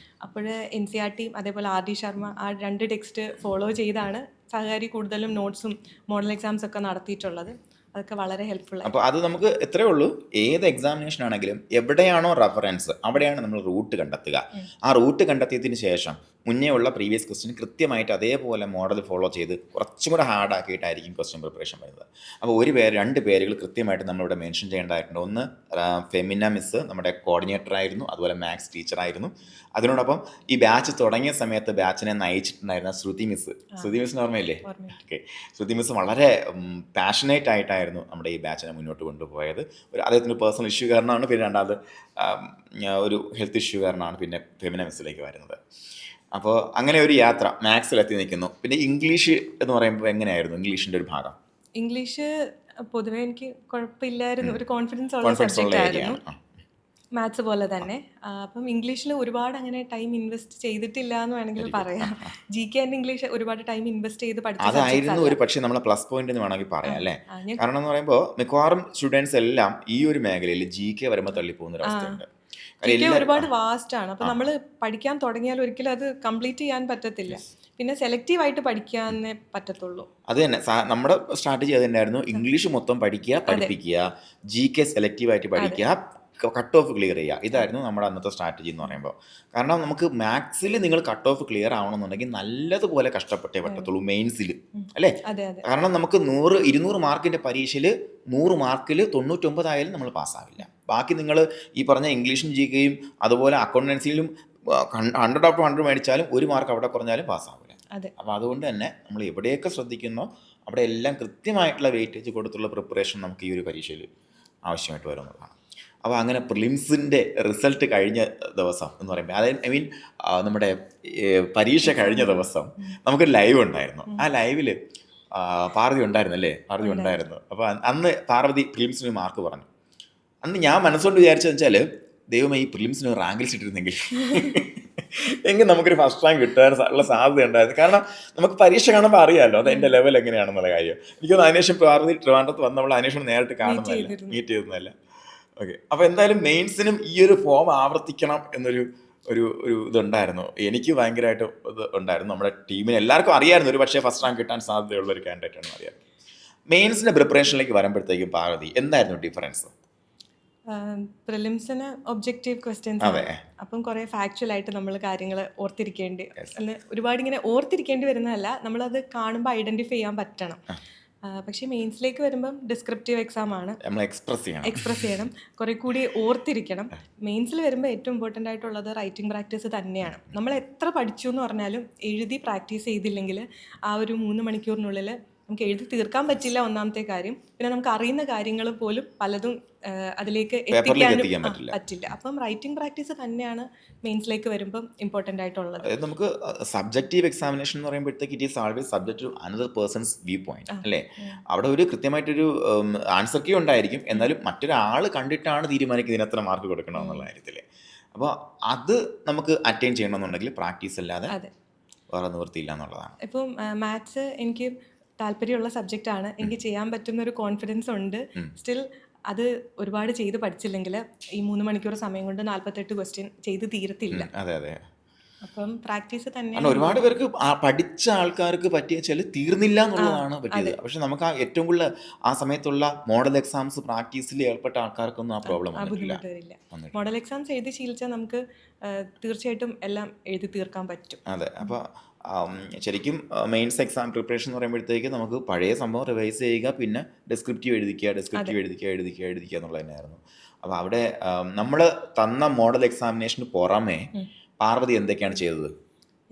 അപ്പോൾ NCERT അതേപോലെ RD ശർമ്മ ആ 2 ടെക്സ്റ്റ് ഫോളോ ചെയ്താണ് സഹകാരി കൂടുതലും നോട്ട്സും മോഡൽ എക്സാംസ് ഒക്കെ നടത്തിയിട്ടുള്ളത്. അതൊക്കെ വളരെ ഹെൽപ്ഫുൾ. അപ്പോൾ അത് നമുക്ക് എത്രയേ ഉള്ളൂ, ഏത് എക്സാമിനേഷൻ ആണെങ്കിലും എവിടെയാണോ റെഫറൻസ് അവിടെയാണ് നമ്മൾ റൂട്ട് കണ്ടെത്തുക. ആ റൂട്ട് കണ്ടെത്തിയതിന് ശേഷം മുന്നേ ഉള്ള പ്രീവിയസ് ക്വസ്റ്റ്യൻ കൃത്യമായിട്ട് അതേപോലെ മോഡൽ ഫോളോ ചെയ്ത് കുറച്ചും കൂടെ ഹാർഡാക്കിയിട്ടായിരിക്കും ക്വസ്റ്റ്യൻ പ്രിപ്പറേഷൻ വരുന്നത്. അപ്പോൾ രണ്ട് പേരുകൾ കൃത്യമായിട്ട് നമ്മളിവിടെ മെൻഷൻ ചെയ്യേണ്ടതായിട്ടുണ്ട്. ഒന്ന് ഫെമിന മിസ് നമ്മുടെ കോർഡിനേറ്റർ ആയിരുന്നു, അതുപോലെ മാത്സ് ടീച്ചറായിരുന്നു. അതിനോടൊപ്പം ഈ ബാച്ച് തുടങ്ങിയ സമയത്ത് ബാച്ചിനെ നയിച്ചിട്ടുണ്ടായിരുന്ന ശ്രുതി മിസ്സിന് ഓർമ്മയില്ലേ? ഓക്കെ, ശ്രുതി മിസ് വളരെ പാഷനേറ്റ് ആയിട്ടായിരുന്നു നമ്മുടെ ഈ ബാച്ചിനെ മുന്നോട്ട് കൊണ്ടുപോയത്. അദ്ദേഹത്തിൻ്റെ പേഴ്സണൽ ഇഷ്യൂ കാരണമാണ്, പിന്നെ രണ്ടാമത് ഒരു ഹെൽത്ത് ഇഷ്യൂ കാരണമാണ് പിന്നെ ഫെമിന മിസ്സിലേക്ക് വരുന്നത്. അപ്പോൾ അങ്ങനെ ഒരു യാത്ര മാത്സിലെത്തി നിൽക്കുന്നു. പിന്നെ ഇംഗ്ലീഷ് എന്ന് പറയുമ്പോൾ എങ്ങനെയായിരുന്നു ഇംഗ്ലീഷിൻ്റെ ഒരു ഭാഗം? ഇംഗ്ലീഷ് പൊതുവെ എനിക്ക് കുഴപ്പമില്ലായിരുന്നു, ഒരു കോൺഫിഡൻസ് ഉള്ള സബ്ജക്റ്റ് ആയിരുന്നു, മാത്സ് പോലെ തന്നെ. അപ്പം ഇംഗ്ലീഷിൽ ഒരുപാട് അങ്ങനെ ടൈം ഇൻവെസ്റ്റ് ചെയ്തിട്ടില്ല എന്ന് വേണമെങ്കിൽ പറയാം. GK ആൻഡ് ഇംഗ്ലീഷ് ഒരുപാട് ടൈം ഇൻവെസ്റ്റ് ചെയ്ത് അതായിരുന്നു ഒരു പക്ഷേ നമ്മളെ പ്ലസ് പോയിന്റ് എന്ന് വേണമെങ്കിൽ പറയാം അല്ലേ? കാരണം എന്ന് പറയുമ്പോൾ മിക്കവാറും സ്റ്റുഡൻസ് എല്ലാം ഈ ഒരു മേഖലയിൽ GK വരുമ്പോൾ തള്ളിപ്പോകുന്ന ഒരു അവസ്ഥയുണ്ട്. ഒരുപാട് വാസ്റ്റ് ആണ്. അപ്പൊ നമ്മൾ പഠിക്കാൻ തുടങ്ങിയാൽ ഒരിക്കലും അത് കംപ്ലീറ്റ് ചെയ്യാൻ പറ്റത്തില്ല. പിന്നെ സെലക്റ്റീവ് ആയിട്ട് പഠിക്കാനേ പറ്റത്തുള്ളൂ. അത് തന്നെ നമ്മുടെ സ്ട്രാറ്റജി അത് തന്നെയായിരുന്നു. ഇംഗ്ലീഷ് മൊത്തം പഠിക്കുക, പഠിപ്പിക്കുക, GK സെലക്റ്റീവ് ആയിട്ട് പഠിക്കുക, കട്ട് ഓഫ് ക്ലിയർ ചെയ്യുക. ഇതായിരുന്നു നമ്മുടെ അന്നത്തെ സ്ട്രാറ്റജി എന്ന് പറയുമ്പോൾ. കാരണം നമുക്ക് മാത്സിൽ നിങ്ങൾ കട്ട് ഓഫ് ക്ലിയർ ആവണമെന്നുണ്ടെങ്കിൽ നല്ലതുപോലെ കഷ്ടപ്പെട്ടേ പറ്റത്തുള്ളൂ മെയിൻസിൽ, അല്ലേ? കാരണം നമുക്ക് 200 മാർക്കിൻ്റെ പരീക്ഷയിൽ 100 മാർക്കിൽ 99 ആയാലും നമ്മൾ പാസ്സാവില്ല. ബാക്കി നിങ്ങൾ ഈ പറഞ്ഞ ഇംഗ്ലീഷും GKയും അതുപോലെ അക്കൗണ്ടൻസിയിലും 100/100 മേടിച്ചാലും 1 മാർക്ക് അവിടെ കുറഞ്ഞാലും പാസ്സാവില്ല. അപ്പോൾ അതുകൊണ്ട് തന്നെ നമ്മൾ എവിടെയൊക്കെ ശ്രദ്ധിക്കുന്നോ അവിടെ എല്ലാം കൃത്യമായിട്ടുള്ള വെയിറ്റേജ് കൊടുത്തുള്ള പ്രിപ്പറേഷൻ നമുക്ക് ഈ ഒരു പരീക്ഷയിൽ ആവശ്യമായിട്ട് വരുന്നതാണ്. അപ്പോൾ അങ്ങനെ പ്രിലിംസിൻ്റെ റിസൾട്ട് കഴിഞ്ഞ ദിവസം എന്ന് പറയുമ്പോൾ അതായത് നമ്മുടെ പരീക്ഷ കഴിഞ്ഞ ദിവസം നമുക്കൊരു ലൈവ് ഉണ്ടായിരുന്നു. ആ ലൈവിൽ പാർവതി ഉണ്ടായിരുന്നു അല്ലേ? പാർവതി ഉണ്ടായിരുന്നു. അപ്പോൾ അന്ന് പാർവതി പ്രിലിംസിന് മാർക്ക് പറഞ്ഞു. അന്ന് ഞാൻ മനസ്സുകൊണ്ട് വിചാരിച്ചതെന്ന് വെച്ചാൽ, ദൈവമേ ഈ പ്രിലിംസിന് റാങ്ക് ലിസ്റ്റ് ഇട്ടിരുന്നെങ്കിൽ എങ്കിൽ നമുക്കൊരു ഫസ്റ്റ് റാങ്ക് കിട്ടാനുള്ള സാധ്യത ഉണ്ടായിരുന്നു. കാരണം നമുക്ക് പരീക്ഷ കാണുമ്പോൾ അറിയാമല്ലോ അത് എൻ്റെ ലെവൽ എങ്ങനെയാണെന്നുള്ള കാര്യം. എനിക്കൊന്ന് അതിനുശേഷം പാർവതി ട്രിവാൻഡ്രത്ത് വന്ന് നമ്മൾ അതിനുശേഷം നേരിട്ട് കാണുന്നതല്ല, മീറ്റ് ചെയ്യുന്നതല്ല. ഓക്കെ, അപ്പോൾ എന്തായാലും മെയിൻസിനും ഈ ഒരു ഫോം ആവർത്തിക്കണം എന്നൊരു ഇതുണ്ടായിരുന്നു. എനിക്ക് ഭയങ്കരമായിട്ട് ഇത് ഉണ്ടായിരുന്നു. നമ്മുടെ ടീമിന് എല്ലാവർക്കും അറിയായിരുന്നു ഒരു പക്ഷേ ഫസ്റ്റ് റാങ്ക് കിട്ടാൻ സാധ്യതയുള്ള ഒരു കാൻഡിഡേറ്റ് ആണെന്ന് അറിയാം. മെയിൻസിൻ്റെ പ്രിപ്പറേഷനിലേക്ക് വരുമ്പോഴത്തേക്കും പാർവതി എന്തായിരുന്നു ഡിഫറൻസ്? പ്രിലിംസിന് ഒബ്ജക്റ്റീവ് ക്വസ്റ്റ്യൻസ് ആണ്. അപ്പം കുറെ ഫാക്ച്വൽ ആയിട്ട് നമ്മൾ കാര്യങ്ങൾ ഒരുപാട് ഇങ്ങനെ ഓർത്തിരിക്കേണ്ടി വരുന്നതല്ല, നമ്മളത് കാണുമ്പോൾ ഐഡന്റിഫൈ ചെയ്യാൻ പറ്റണം. പക്ഷേ മെയിൻസിലേക്ക് വരുമ്പം ഡിസ്ക്രിപ്റ്റീവ് എക്സാം ആണ്, എക്സ്പ്രസ് ചെയ്യണം, കുറെ കൂടി ഓർത്തിരിക്കണം. മെയിൻസിൽ വരുമ്പോൾ ഏറ്റവും ഇമ്പോർട്ടൻ്റ് ആയിട്ടുള്ളത് റൈറ്റിംഗ് പ്രാക്ടീസ് തന്നെയാണ്. നമ്മൾ എത്ര പഠിച്ചു എന്ന് പറഞ്ഞാലും എഴുതി പ്രാക്ടീസ് ചെയ്തില്ലെങ്കിൽ ആ ഒരു 3 മണിക്കൂറിനുള്ളിൽ നമുക്ക് എഴുതി തീർക്കാൻ പറ്റില്ല, ഒന്നാമത്തെ കാര്യം. പിന്നെ നമുക്ക് അറിയുന്ന കാര്യങ്ങൾ പോലും പലതും അതിലേക്ക് എത്തിക്കാനും പറ്റില്ല. അപ്പം റൈറ്റിംഗ് പ്രാക്ടീസ് തന്നെയാണ് മെയിൻസിലേക്ക് വരുമ്പം ഇമ്പോർട്ടൻ്റ് ആയിട്ടുള്ളത്. നമുക്ക് സബ്ജക്റ്റീവ് എക്സാമിനേഷൻ എന്ന് പറയുമ്പോഴത്തേക്ക് it is always subject to another person's view point അല്ലേ? അവിടെ ഒരു കൃത്യമായിട്ടൊരു ആൻസർ കീ ഉണ്ടായിരിക്കും, എന്നാലും മറ്റൊരാൾ കണ്ടിട്ടാണ് തീരുമാനിക്കുന്നത് ഇതിന് എത്ര മാർക്ക് കൊടുക്കണം എന്നുള്ള കാര്യത്തിൽ. അപ്പോൾ അത് നമുക്ക് അറ്റൈൻ ചെയ്യണമെന്നുണ്ടെങ്കിൽ പ്രാക്ടീസ് അല്ലാതെ വേറെ നിവൃത്തിയില്ല എന്നുള്ളതാണ്. ഇപ്പം മാത്സ് എനിക്ക് താല്പര്യമുള്ള സബ്ജക്റ്റാണ്, എനിക്ക് ചെയ്യാൻ പറ്റുന്ന ഒരു കോൺഫിഡൻസ് ഉണ്ട്. സ്റ്റിൽ അത് ഒരുപാട് ചെയ്ത് പഠിച്ചില്ലെങ്കിൽ ഈ 3 മണിക്കൂർ സമയം കൊണ്ട് 48 ക്വസ്റ്റ്യൻ ചെയ്ത് തീരത്തില്ല. അപ്പം പ്രാക്ടീസ് തന്നെ. ഒരുപാട് പേർക്ക് പഠിച്ച ആൾക്കാർക്ക് പറ്റിയ തീർന്നില്ല എന്നുള്ളതാണ് പറ്റിയത്. പക്ഷെ നമുക്ക് ഏറ്റവും കൂടുതൽ ആ സമയത്തുള്ള മോഡൽ എക്സാംസ് പ്രാക്ടീസിൽ ഏർപ്പെട്ട ആൾക്കാർക്കൊന്നും ആ പ്രോബ്ലം വരില്ല. മോഡൽ എക്സാംസ് എഴുതി ശീലിച്ചാൽ നമുക്ക് തീർച്ചയായിട്ടും എല്ലാം എഴുതി തീർക്കാൻ പറ്റും. അതെ, അപ്പോൾ ശരിക്കും മെയിൻസ് എക്സാം പ്രിപ്പറേഷൻ എന്ന് പറയുമ്പോഴത്തേക്ക് നമുക്ക് പഴയ സംഭവം റിവൈസ് ചെയ്യുക, പിന്നെ ഡിസ്ക്രിപ്റ്റീവ് എഴുതിക്കുക എന്നുള്ളത് തന്നെയായിരുന്നു. അപ്പോൾ അവിടെ നമ്മൾ തന്ന മോഡൽ എക്സാമിനേഷന് പുറമേ പാർവതി എന്തൊക്കെയാണ് ചെയ്തത്?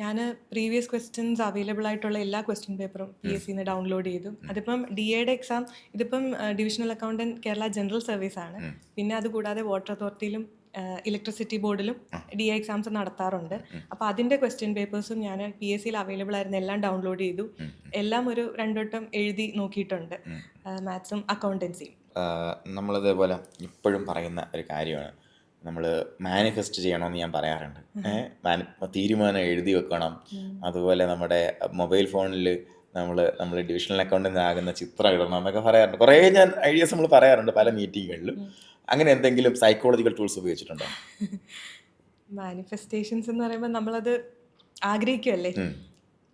ഞാൻ പ്രീവിയസ് ക്വസ്റ്റ്യൻസ് അവൈലബിൾ ആയിട്ടുള്ള എല്ലാ ക്വസ്റ്റ്യൻ പേപ്പറും PSCന്ന് ഡൗൺലോഡ് ചെയ്തു. അതിപ്പം DAയുടെ എക്സാം, ഇതിപ്പം divisional accountant Kerala general service ആണ്. പിന്നെ അതുകൂടാതെ വാട്ടർ അതോറിറ്റിയിലും ഇലക്ട്രിസിറ്റി ബോർഡിലും DA എക്സാംസ് നടത്താറുണ്ട്. അപ്പോൾ അതിൻ്റെ ക്വസ്റ്റ്യൻ പേപ്പേഴ്സും ഞാൻ PSCയിൽ അവൈലബിൾ ആയിരുന്ന എല്ലാം ഡൗൺലോഡ് ചെയ്തു. എല്ലാം ഒരു 2 വട്ടം എഴുതി നോക്കിയിട്ടുണ്ട്, മാത്സും അക്കൗണ്ടൻസിയും. നമ്മളിതേപോലെ ഇപ്പോഴും പറയുന്ന ഒരു കാര്യമാണ്, നമ്മൾ മാനിഫെസ്റ്റ് ചെയ്യണമെന്ന് ഞാൻ പറയാറുണ്ട്. തീരുമാനം എഴുതി വെക്കണം. അതുപോലെ നമ്മുടെ മൊബൈൽ ഫോണിൽ നമ്മൾ ഡിവിഷണൽ അക്കൗണ്ടൻ്റ് ആകുന്ന ചിത്രം ഇടണം എന്നൊക്കെ പറയാറുണ്ട്. കുറേ ഞാൻ ഐഡിയാസ് നമ്മൾ പറയാറുണ്ട് പല മീറ്റിങ്ങുകളിലും. അങ്ങനെ എന്തെങ്കിലും സൈക്കോളജിക്കൽ ടൂൾസ് ഉപയോഗിച്ചിട്ടുണ്ടോ? മാനിഫെസ്റ്റേഷൻസ് എന്ന് പറയുമ്പോൾ നമ്മളത് ആഗ്രഹിക്കുമല്ലേ,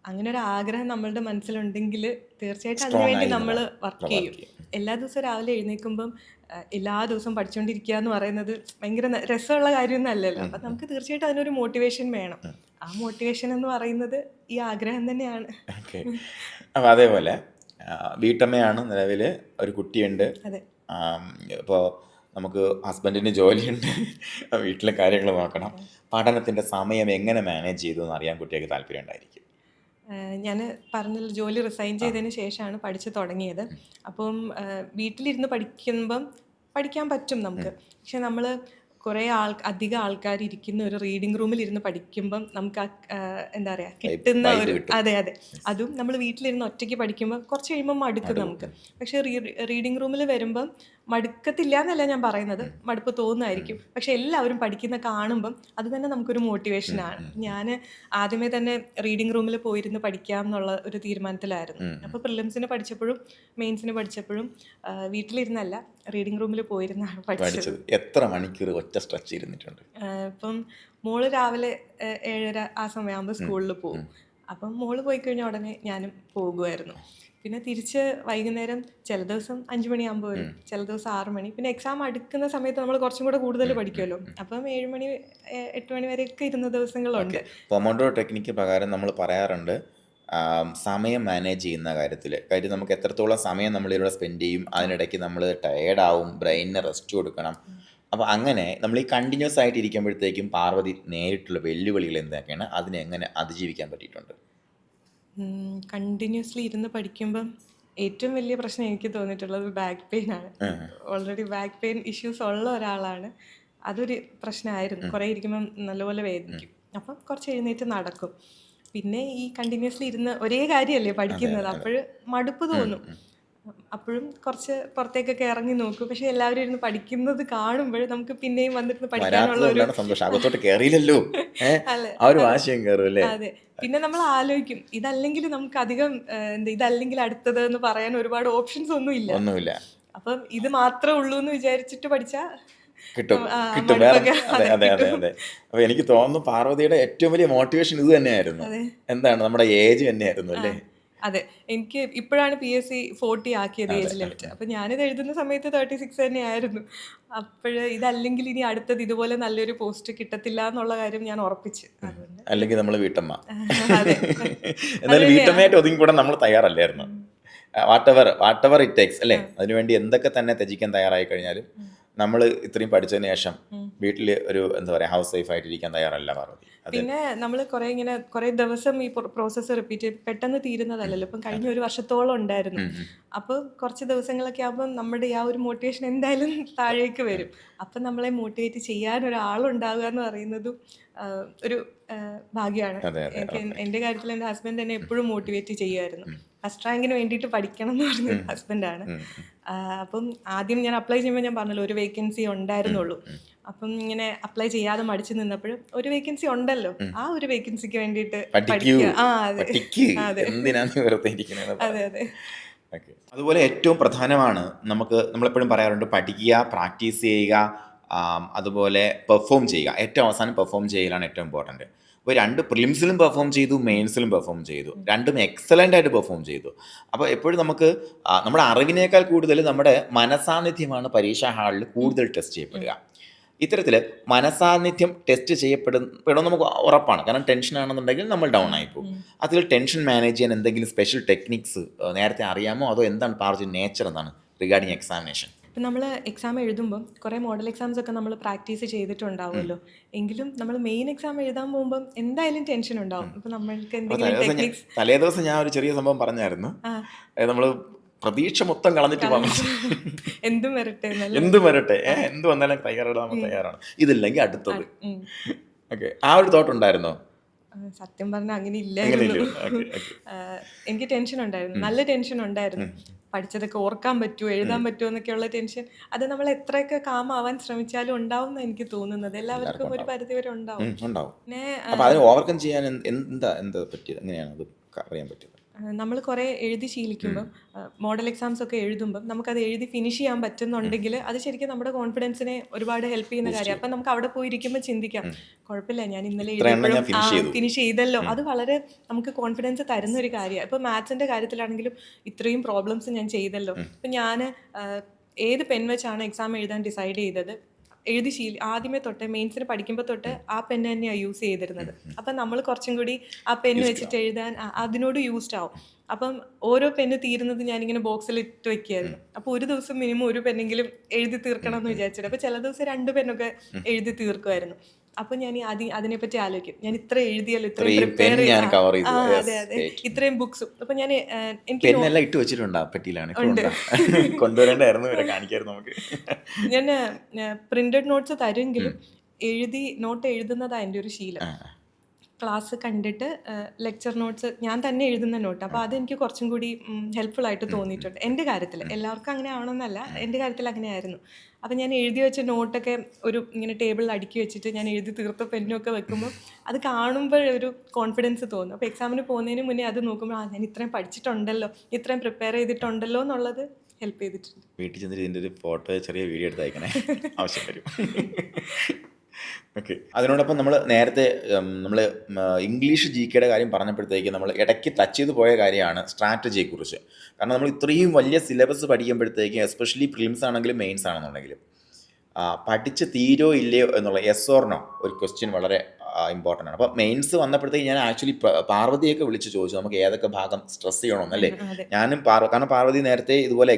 അങ്ങനെ ഒരു ആഗ്രഹം നമ്മളുടെ മനസ്സിലുണ്ടെങ്കിൽ തീർച്ചയായിട്ടും അതിനുവേണ്ടി നമ്മൾ വർക്ക് ചെയ്യും. എല്ലാ ദിവസവും രാവിലെ എഴുന്നേൽക്കുമ്പം എല്ലാ ദിവസവും പഠിച്ചുകൊണ്ടിരിക്കുക എന്ന് പറയുന്നത് ഭയങ്കര രസമുള്ള കാര്യമൊന്നും അല്ലല്ലോ. അപ്പം നമുക്ക് തീർച്ചയായിട്ടും അതിനൊരു മോട്ടിവേഷൻ വേണം. ആ മോട്ടിവേഷൻ എന്ന് പറയുന്നത് ഈ ആഗ്രഹം തന്നെയാണ്. ഓക്കെ. അപ്പോൾ അതേപോലെ വീട്ടമ്മയാണ്, നിലവിൽ ഒരു കുട്ടിയുണ്ട്. അതെ. ഇപ്പോൾ നമുക്ക് ഹസ്ബൻഡിന് ജോലിയുണ്ട്, വീട്ടിലെ കാര്യങ്ങൾ നോക്കണം. പഠനത്തിൻ്റെ സമയം എങ്ങനെ മാനേജ് ചെയ്തു എന്ന് അറിയാൻ കുട്ടികൾക്ക് താല്പര്യം ഉണ്ടായിരിക്കും. ഞാൻ പറഞ്ഞല്ലോ, ജോലി റിസൈൻ ചെയ്തതിന് ശേഷമാണ് പഠിച്ചു തുടങ്ങിയത്. അപ്പം വീട്ടിലിരുന്ന് പഠിക്കുമ്പം പഠിക്കാൻ പറ്റും നമുക്ക്. പക്ഷെ നമ്മൾ കുറേ അധികം ആൾക്കാർ ഇരിക്കുന്ന ഒരു റീഡിംഗ് റൂമിൽ ഇരുന്ന് പഠിക്കുമ്പം നമുക്ക് എന്താ പറയുക, കിട്ടുന്ന ഒരു അതെ അതെ അതും നമ്മൾ വീട്ടിലിരുന്ന് ഒറ്റയ്ക്ക് പഠിക്കുമ്പോൾ കുറച്ച് കഴിയുമ്പോൾ മടുക്കും നമുക്ക്. പക്ഷേ റീഡിംഗ് റൂമിൽ വരുമ്പം മടുക്കത്തില്ല എന്നല്ല ഞാൻ പറയുന്നത്, മടുപ്പ് തോന്നുമായിരിക്കും. പക്ഷെ എല്ലാവരും പഠിക്കുന്ന കാണുമ്പം അത് തന്നെ നമുക്കൊരു മോട്ടിവേഷനാണ്. ഞാൻ ആദ്യമേ തന്നെ റീഡിംഗ് റൂമിൽ പോയിരുന്ന് പഠിക്കാം എന്നുള്ള ഒരു തീരുമാനത്തിലായിരുന്നു. അപ്പോൾ പ്രിലിംസിന് പഠിച്ചപ്പോഴും മെയിൻസിന് പഠിച്ചപ്പോഴും വീട്ടിലിരുന്നല്ല, റീഡിംഗ് റൂമിൽ പോയിരുന്നാണ് പഠിച്ചത്. എത്ര മണിക്കൂർ ഒറ്റ സ്ട്രെച്ച് ഇരുന്നിട്ടുണ്ട്? ഇപ്പം മോള് രാവിലെ 7:30 ആ സമയമാകുമ്പോൾ സ്കൂളിൽ പോകും. അപ്പം മോള് പോയി കഴിഞ്ഞാൽ ഉടനെ ഞാനും പോകുമായിരുന്നു. പിന്നെ തിരിച്ച് വൈകുന്നേരം ചില ദിവസം 5 മണിയാകുമ്പോൾ വരും, ചില ദിവസം 6 മണി. പിന്നെ എക്സാം അടുക്കുന്ന സമയത്ത് നമ്മൾ കുറച്ചും കൂടെ കൂടുതൽ പഠിക്കുമല്ലോ, അപ്പം 7 മണി 8 മണി വരെയൊക്കെ ഇരുന്ന ദിവസങ്ങളുണ്ട്. പൊമോഡോറോ ടെക്നിക്ക് പ്രകാരം നമ്മൾ പറയാറുണ്ട് സമയം മാനേജ് ചെയ്യുന്ന കാര്യം നമുക്ക് എത്രത്തോളം സമയം നമ്മളിവിടെ സ്പെൻഡ് ചെയ്യും, അതിനിടയ്ക്ക് നമ്മൾ ടയേർഡാവും, ബ്രെയിനിന് റെസ്റ്റ് കൊടുക്കണം. അപ്പോൾ അങ്ങനെ നമ്മൾ ഈ കണ്ടിന്യൂസ് ആയിട്ട് ഇരിക്കുമ്പോഴത്തേക്കും പാർവതി നേരിട്ടുള്ള വെല്ലുവിളികൾ എന്തൊക്കെയാണ്, അതിനെ എങ്ങനെ അതിജീവിക്കാൻ പറ്റിയിട്ടുണ്ട്? കണ്ടിന്യൂസ്ലി ഇരുന്ന് പഠിക്കുമ്പം ഏറ്റവും വലിയ പ്രശ്നം എനിക്ക് തോന്നിയിട്ടുള്ളത് ബാക്ക് പെയിൻ ആണ്. ഓൾറെഡി ബാക്ക് പെയിൻ ഇഷ്യൂസ് ഉള്ള ഒരാളാണ്. അതൊരു പ്രശ്നമായിരുന്നു. കുറേ ഇരിക്കുമ്പം നല്ലപോലെ വേദനിക്കും. അപ്പം കുറച്ച് എഴുന്നേറ്റ് നടക്കും. പിന്നെ ഈ കണ്ടിന്യൂസ്ലി ഇരുന്ന് ഒരേ കാര്യമല്ലേ പഠിക്കുന്നത്, അപ്പോഴും മടുപ്പ് തോന്നും. അപ്പോഴും കുറച്ച് പുറത്തേക്കൊക്കെ ഇറങ്ങി നോക്കും. പക്ഷെ എല്ലാവരും ഇരുന്ന് പഠിക്കുന്നത് കാണുമ്പോൾ നമുക്ക് പിന്നെയും വന്നിട്ട് പഠിക്കാനുള്ള ഒരു സന്തോഷം. അകത്തോട്ട് കയറിയില്ലല്ലോ, അതെ. പിന്നെ നമ്മൾ ആലോചിക്കും, ഇതല്ലെങ്കിൽ നമുക്ക് അധികം ഇതല്ലെങ്കിൽ അടുത്തത് എന്ന് പറയാൻ ഒരുപാട് ഓപ്ഷൻസ് ഒന്നുമില്ല. അപ്പം ഇത് മാത്രമേ ഉള്ളൂ എന്ന് വിചാരിച്ചിട്ട് പഠിച്ചാൽ കിട്ടും. അതെ. അപ്പൊ എനിക്ക് തോന്നുന്നു പാർവതിയുടെ ഏറ്റവും വലിയ മോട്ടിവേഷൻ ഇത് തന്നെയായിരുന്നു. എന്താണ്, നമ്മുടെ ഏജ് തന്നെയായിരുന്നു അല്ലേ? അതെ, എനിക്ക് ഇപ്പോഴാണ് PSC 40 ആക്കിയത് ഏജ് ലിമിറ്റ്. അപ്പം ഞാനിത് എഴുതുന്ന സമയത്ത് 36 തന്നെയായിരുന്നു. അപ്പോൾ ഇതല്ലെങ്കിൽ ഇനി അടുത്തത് ഇതുപോലെ നല്ലൊരു പോസ്റ്റ് കിട്ടത്തില്ല എന്നുള്ള കാര്യം ഞാൻ ഉറപ്പിച്ച്. അല്ലെങ്കിൽ നമ്മൾ വീട്ടമ്മ, എന്നാലും വീട്ടമ്മയായിട്ട് ഒതുങ്ങി കൂടെ നമ്മൾ തയ്യാറല്ലായിരുന്നു. വാട്ട് എവർ ഇറ്റ് ടേക്സ് അല്ലേ, അതിനുവേണ്ടി എന്തൊക്കെ തന്നെ ത്യജിക്കാൻ തയ്യാറായി കഴിഞ്ഞാലും നമ്മൾ ഇത്രയും പഠിച്ചതിന് ശേഷം വീട്ടിൽ ഒരു എന്താ പറയുക ഹൗസ് വൈഫ് ആയിട്ടിരിക്കാൻ തയ്യാറല്ല പാർവതി. പിന്നെ നമ്മൾ കുറേ ദിവസം ഈ പ്രോസസ്സ് റിപ്പീറ്റ് പെട്ടെന്ന് തീരുന്നതല്ലല്ലോ. ഇപ്പം കഴിഞ്ഞ ഒരു വർഷത്തോളം ഉണ്ടായിരുന്നു. അപ്പോൾ കുറച്ച് ദിവസങ്ങളൊക്കെ ആകുമ്പം നമ്മുടെ ആ ഒരു മോട്ടിവേഷൻ എന്തായാലും താഴേക്ക് വരും. അപ്പം നമ്മളെ മോട്ടിവേറ്റ് ചെയ്യാൻ ഒരാളുണ്ടാവുക എന്ന് പറയുന്നതും ഒരു ഭാഗ്യമാണ്. എൻ്റെ കാര്യത്തിൽ എൻ്റെ ഹസ്ബൻഡ് എന്നെ എപ്പോഴും മോട്ടിവേറ്റ് ചെയ്യുമായിരുന്നു. ഫസ്റ്റ് റാങ്കിന് വേണ്ടിയിട്ട് പഠിക്കണം എന്ന് പറഞ്ഞ ഹസ്ബൻഡാണ്. അപ്പം ആദ്യം ഞാൻ അപ്ലൈ ചെയ്യുമ്പോൾ ഞാൻ പറഞ്ഞല്ലോ ഒരു വേക്കൻസി ഉണ്ടായിരുന്നുള്ളൂ. അപ്പം ഇങ്ങനെ അപ്ലൈ ചെയ്യാതെ മടിച്ചു നിന്നപ്പോഴും ഒരു വേക്കൻസി ഉണ്ടല്ലോ, ആ ഒരു വേക്കൻസിക്ക് വേണ്ടിയിട്ട് പഠിക്കുക. അതെ. അതുപോലെ ഏറ്റവും പ്രധാനമാണ് നമ്മളെപ്പോഴും പറയാറുണ്ട്, പഠിക്കുക, പ്രാക്ടീസ് ചെയ്യുക, അതുപോലെ പെർഫോം ചെയ്യുക. ഏറ്റവും അവസാനം പെർഫോം ചെയ്യലാണ് ഏറ്റവും ഇമ്പോർട്ടൻറ്റ്. അപ്പോൾ 2 പ്രിലിംസിലും പെർഫോം ചെയ്തു, മെയിൻസിലും പെർഫോം ചെയ്തു, രണ്ടും എക്സലൻ്റ് ആയിട്ട് പെർഫോം ചെയ്തു. അപ്പോൾ എപ്പോഴും നമുക്ക് നമ്മുടെ അറിവിനേക്കാൾ കൂടുതൽ നമ്മുടെ മനസാന്നിധ്യമാണ് പരീക്ഷാ ഹാളിൽ കൂടുതൽ ടെസ്റ്റ് ചെയ്യപ്പെടുക. ഇത്തരത്തിൽ മനസാന്നിധ്യം ടെസ്റ്റ് ചെയ്യപ്പെടും നമുക്ക് ഉറപ്പാണ്. കാരണം ടെൻഷനാണെന്നുണ്ടെങ്കിൽ നമ്മൾ ഡൗൺ ആയി പോകും. അതിൽ ടെൻഷൻ മാനേജ് ചെയ്യാൻ എന്തെങ്കിലും സ്പെഷ്യൽ ടെക്നിക്സ് നേരത്തെ അറിയാമോ, അതോ എന്താണ് പാർവതി നേച്ചർ എന്താണ് റിഗാർഡിങ് എക്സാമിനേഷൻ? ഇപ്പം നമ്മൾ എക്സാം എഴുതുമ്പം കുറേ മോഡൽ എക്സാംസ് ഒക്കെ നമ്മൾ പ്രാക്ടീസ് ചെയ്തിട്ടുണ്ടാവുമല്ലോ. എങ്കിലും നമ്മൾ മെയിൻ എക്സാം എഴുതാൻ പോകുമ്പം എന്തായാലും ടെൻഷൻ ഉണ്ടാവും. ഇപ്പം നമ്മൾക്ക് എന്തെങ്കിലും ടെക്നിക്സ് തലേ ദിവസം ഞാൻ ഒരു ചെറിയ സംഭവം പറഞ്ഞായിരുന്നു. നമ്മൾ പ്രതീക്ഷ മൊത്തം കളഞ്ഞിട്ട് വന്നു, എന്തും വരട്ടെ, എന്ത് വന്നാലും നമ്മൾ തയ്യാറാണ്, ഇതില്ലെങ്കിൽ അടുത്തത്. ഓക്കെ, ആ ഒരു തോട്ട് ഉണ്ടായിരുന്നോ? സത്യം പറഞ്ഞാൽ അങ്ങനെ ഇല്ലായിരുന്നു. എനിക്ക് ടെൻഷൻ ഉണ്ടായിരുന്നു, നല്ല ടെൻഷൻ ഉണ്ടായിരുന്നു. പഠിച്ചതൊക്കെ ഓർക്കാൻ പറ്റുമോ, എഴുതാൻ പറ്റുമോ എന്നൊക്കെയുള്ള ടെൻഷൻ. അത് നമ്മൾ എത്രയൊക്കെ കാം ആവാൻ ശ്രമിച്ചാലും ഉണ്ടാവും എന്ന് എനിക്ക് തോന്നുന്നത്. എല്ലാവർക്കും ഒരു പരിധി വരെ ഉണ്ടാവും. പിന്നെ ഓവർകം ചെയ്യാൻ എന്താ പറ്റിയത്, എങ്ങനെയാണ് അത് അറിയാൻ പറ്റിയത്? നമ്മൾ കുറേ എഴുതി ശീലിക്കുമ്പം മോഡൽ എക്സാംസ് ഒക്കെ എഴുതുമ്പം നമുക്കത് എഴുതി ഫിനിഷ് ചെയ്യാൻ പറ്റുന്നുണ്ടെങ്കിൽ അത് ശരിക്കും നമ്മുടെ കോൺഫിഡൻസിനെ ഒരുപാട് ഹെൽപ്പ് ചെയ്യുന്ന കാര്യം. അപ്പം നമുക്ക് അവിടെ പോയി ഇരിക്കുമ്പോൾ ചിന്തിക്കാം, കുഴപ്പമില്ല, ഞാൻ ഇന്നലെ ഫിനിഷ് ചെയ്തല്ലോ. അത് വളരെ നമുക്ക് കോൺഫിഡൻസ് തരുന്ന ഒരു കാര്യമാണ്. ഇപ്പോൾ മാത്സിൻ്റെ കാര്യത്തിലാണെങ്കിലും ഇത്രയും പ്രോബ്ലംസ് ഞാൻ ചെയ്തല്ലോ. ഇപ്പം ഞാൻ ഏത് പെൻ വെച്ചാണ് എക്സാം എഴുതാൻ ഡിസൈഡ് ചെയ്തത്, ആദ്യമേ തൊട്ട് മെയിൻസിന് പഠിക്കുമ്പോൾ തൊട്ട് ആ പെന്ന് തന്നെയാണ് യൂസ് ചെയ്തിരുന്നത്. അപ്പം നമ്മൾ കുറച്ചും കൂടി ആ പെന്ന് വെച്ചിട്ട് എഴുതാൻ അതിനോട് യൂസ്ഡ് ആവും. അപ്പം ഓരോ പെന്ന് തീരുന്നത് ഞാനിങ്ങനെ ബോക്സിൽ ഇട്ട് വെക്കുകയായിരുന്നു. അപ്പോൾ ഒരു ദിവസം മിനിമം ഒരു പെന്നെങ്കിലും എഴുതി തീർക്കണം എന്ന് വിചാരിച്ചിട്ട്, അപ്പോൾ ചില ദിവസം 2 പെന്നൊക്കെ എഴുതി തീർക്കുമായിരുന്നു. അപ്പൊ ഞാൻ അതിനെപ്പറ്റി ആലോചിക്കും, ഞാൻ ഇത്ര എഴുതിയല്ലോ, ഇത്രയും പ്രിപ്പയർ അതെ അതെ, ഇത്രയും ബുക്സും. അപ്പൊ ഞാൻ എനിക്ക് പെന്നെല്ലാം ഇട്ട് വെച്ചിട്ടുണ്ടോ പെട്ടിയിലാണ്? കൊണ്ടുവരേണ്ടായിരുന്നു, കാണിക്കായിരുന്നു നമുക്ക്. ഞാൻ പ്രിന്റഡ് നോട്ട്സ് തരുമെങ്കിലും നോട്ട് എഴുതുന്നതാണ് എൻ്റെ ഒരു ശീലം. ക്ലാസ് കണ്ടിട്ട് ലെക്ചർ നോട്ട്സ് ഞാൻ തന്നെ എഴുതുന്ന നോട്ട്. അപ്പോൾ അതെനിക്ക് കുറച്ചും കൂടി ഹെൽപ്ഫുൾ ആയിട്ട് തോന്നിയിട്ടുണ്ട് എൻ്റെ കാര്യത്തിൽ. എല്ലാവർക്കും അങ്ങനെ ആവണമെന്നല്ല, എൻ്റെ കാര്യത്തിൽ അങ്ങനെ ആയിരുന്നു. അപ്പം ഞാൻ എഴുതി വെച്ച നോട്ടൊക്കെ ഇങ്ങനെ ടേബിളിൽ അടുക്കി വെച്ചിട്ട് ഞാൻ എഴുതി തീർത്ത പെന്നൊക്കെ വെക്കുമ്പോൾ അത് കാണുമ്പോൾ ഒരു കോൺഫിഡൻസ് തോന്നും. അപ്പോൾ എക്സാമിന് പോകുന്നതിന് മുന്നേ അത് നോക്കുമ്പോൾ ഞാൻ ഇത്രയും പഠിച്ചിട്ടുണ്ടല്ലോ, ഇത്രയും പ്രിപ്പയർ ചെയ്തിട്ടുണ്ടല്ലോ എന്നുള്ളത് ഹെൽപ്പ് ചെയ്തിട്ടുണ്ട്. വീട്ടിൽ ചെന്നിട്ട് ഇതിൻ്റെ ഒരു ഫോട്ടോ, ചെറിയ വീഡിയോ എടുത്ത് അയക്കണേ, ആവശ്യം വരും. ഓക്കെ. അതിനോടൊപ്പം നമ്മൾ നേരത്തെ നമ്മൾ ഇംഗ്ലീഷ് GK കാര്യം പറഞ്ഞപ്പോഴത്തേക്ക് നമ്മൾ ഇടയ്ക്ക് ടച്ച് ചെയ്ത് പോയ കാര്യമാണ് സ്ട്രാറ്റജിയെക്കുറിച്ച്. കാരണം നമ്മൾ ഇത്രയും വലിയ സിലബസ് പഠിക്കുമ്പോഴത്തേക്കും, എസ്പെഷ്യലി പ്രിലിംസ് ആണെങ്കിലും മെയിൻസ് ആണെന്നുണ്ടെങ്കിലും, പഠിച്ച് തീരോ ഇല്ലയോ എന്നുള്ള യെസ് ഓർ നോ ഒരു ക്വസ്റ്റ്യൻ വളരെ ഇമ്പോർട്ടൻ്റ് ആണ്. അപ്പോൾ മെയിൻസ് വന്നപ്പോഴത്തേക്ക് ഞാൻ ആക്ച്വലി പാർവതിയൊക്കെ വിളിച്ച് ചോദിച്ചു നമുക്ക് ഏതൊക്കെ ഭാഗം സ്ട്രെസ് ചെയ്യണമെന്നല്ലേ. ഞാനും കാരണം പാർവതി നേരത്തെ ഇതുപോലെ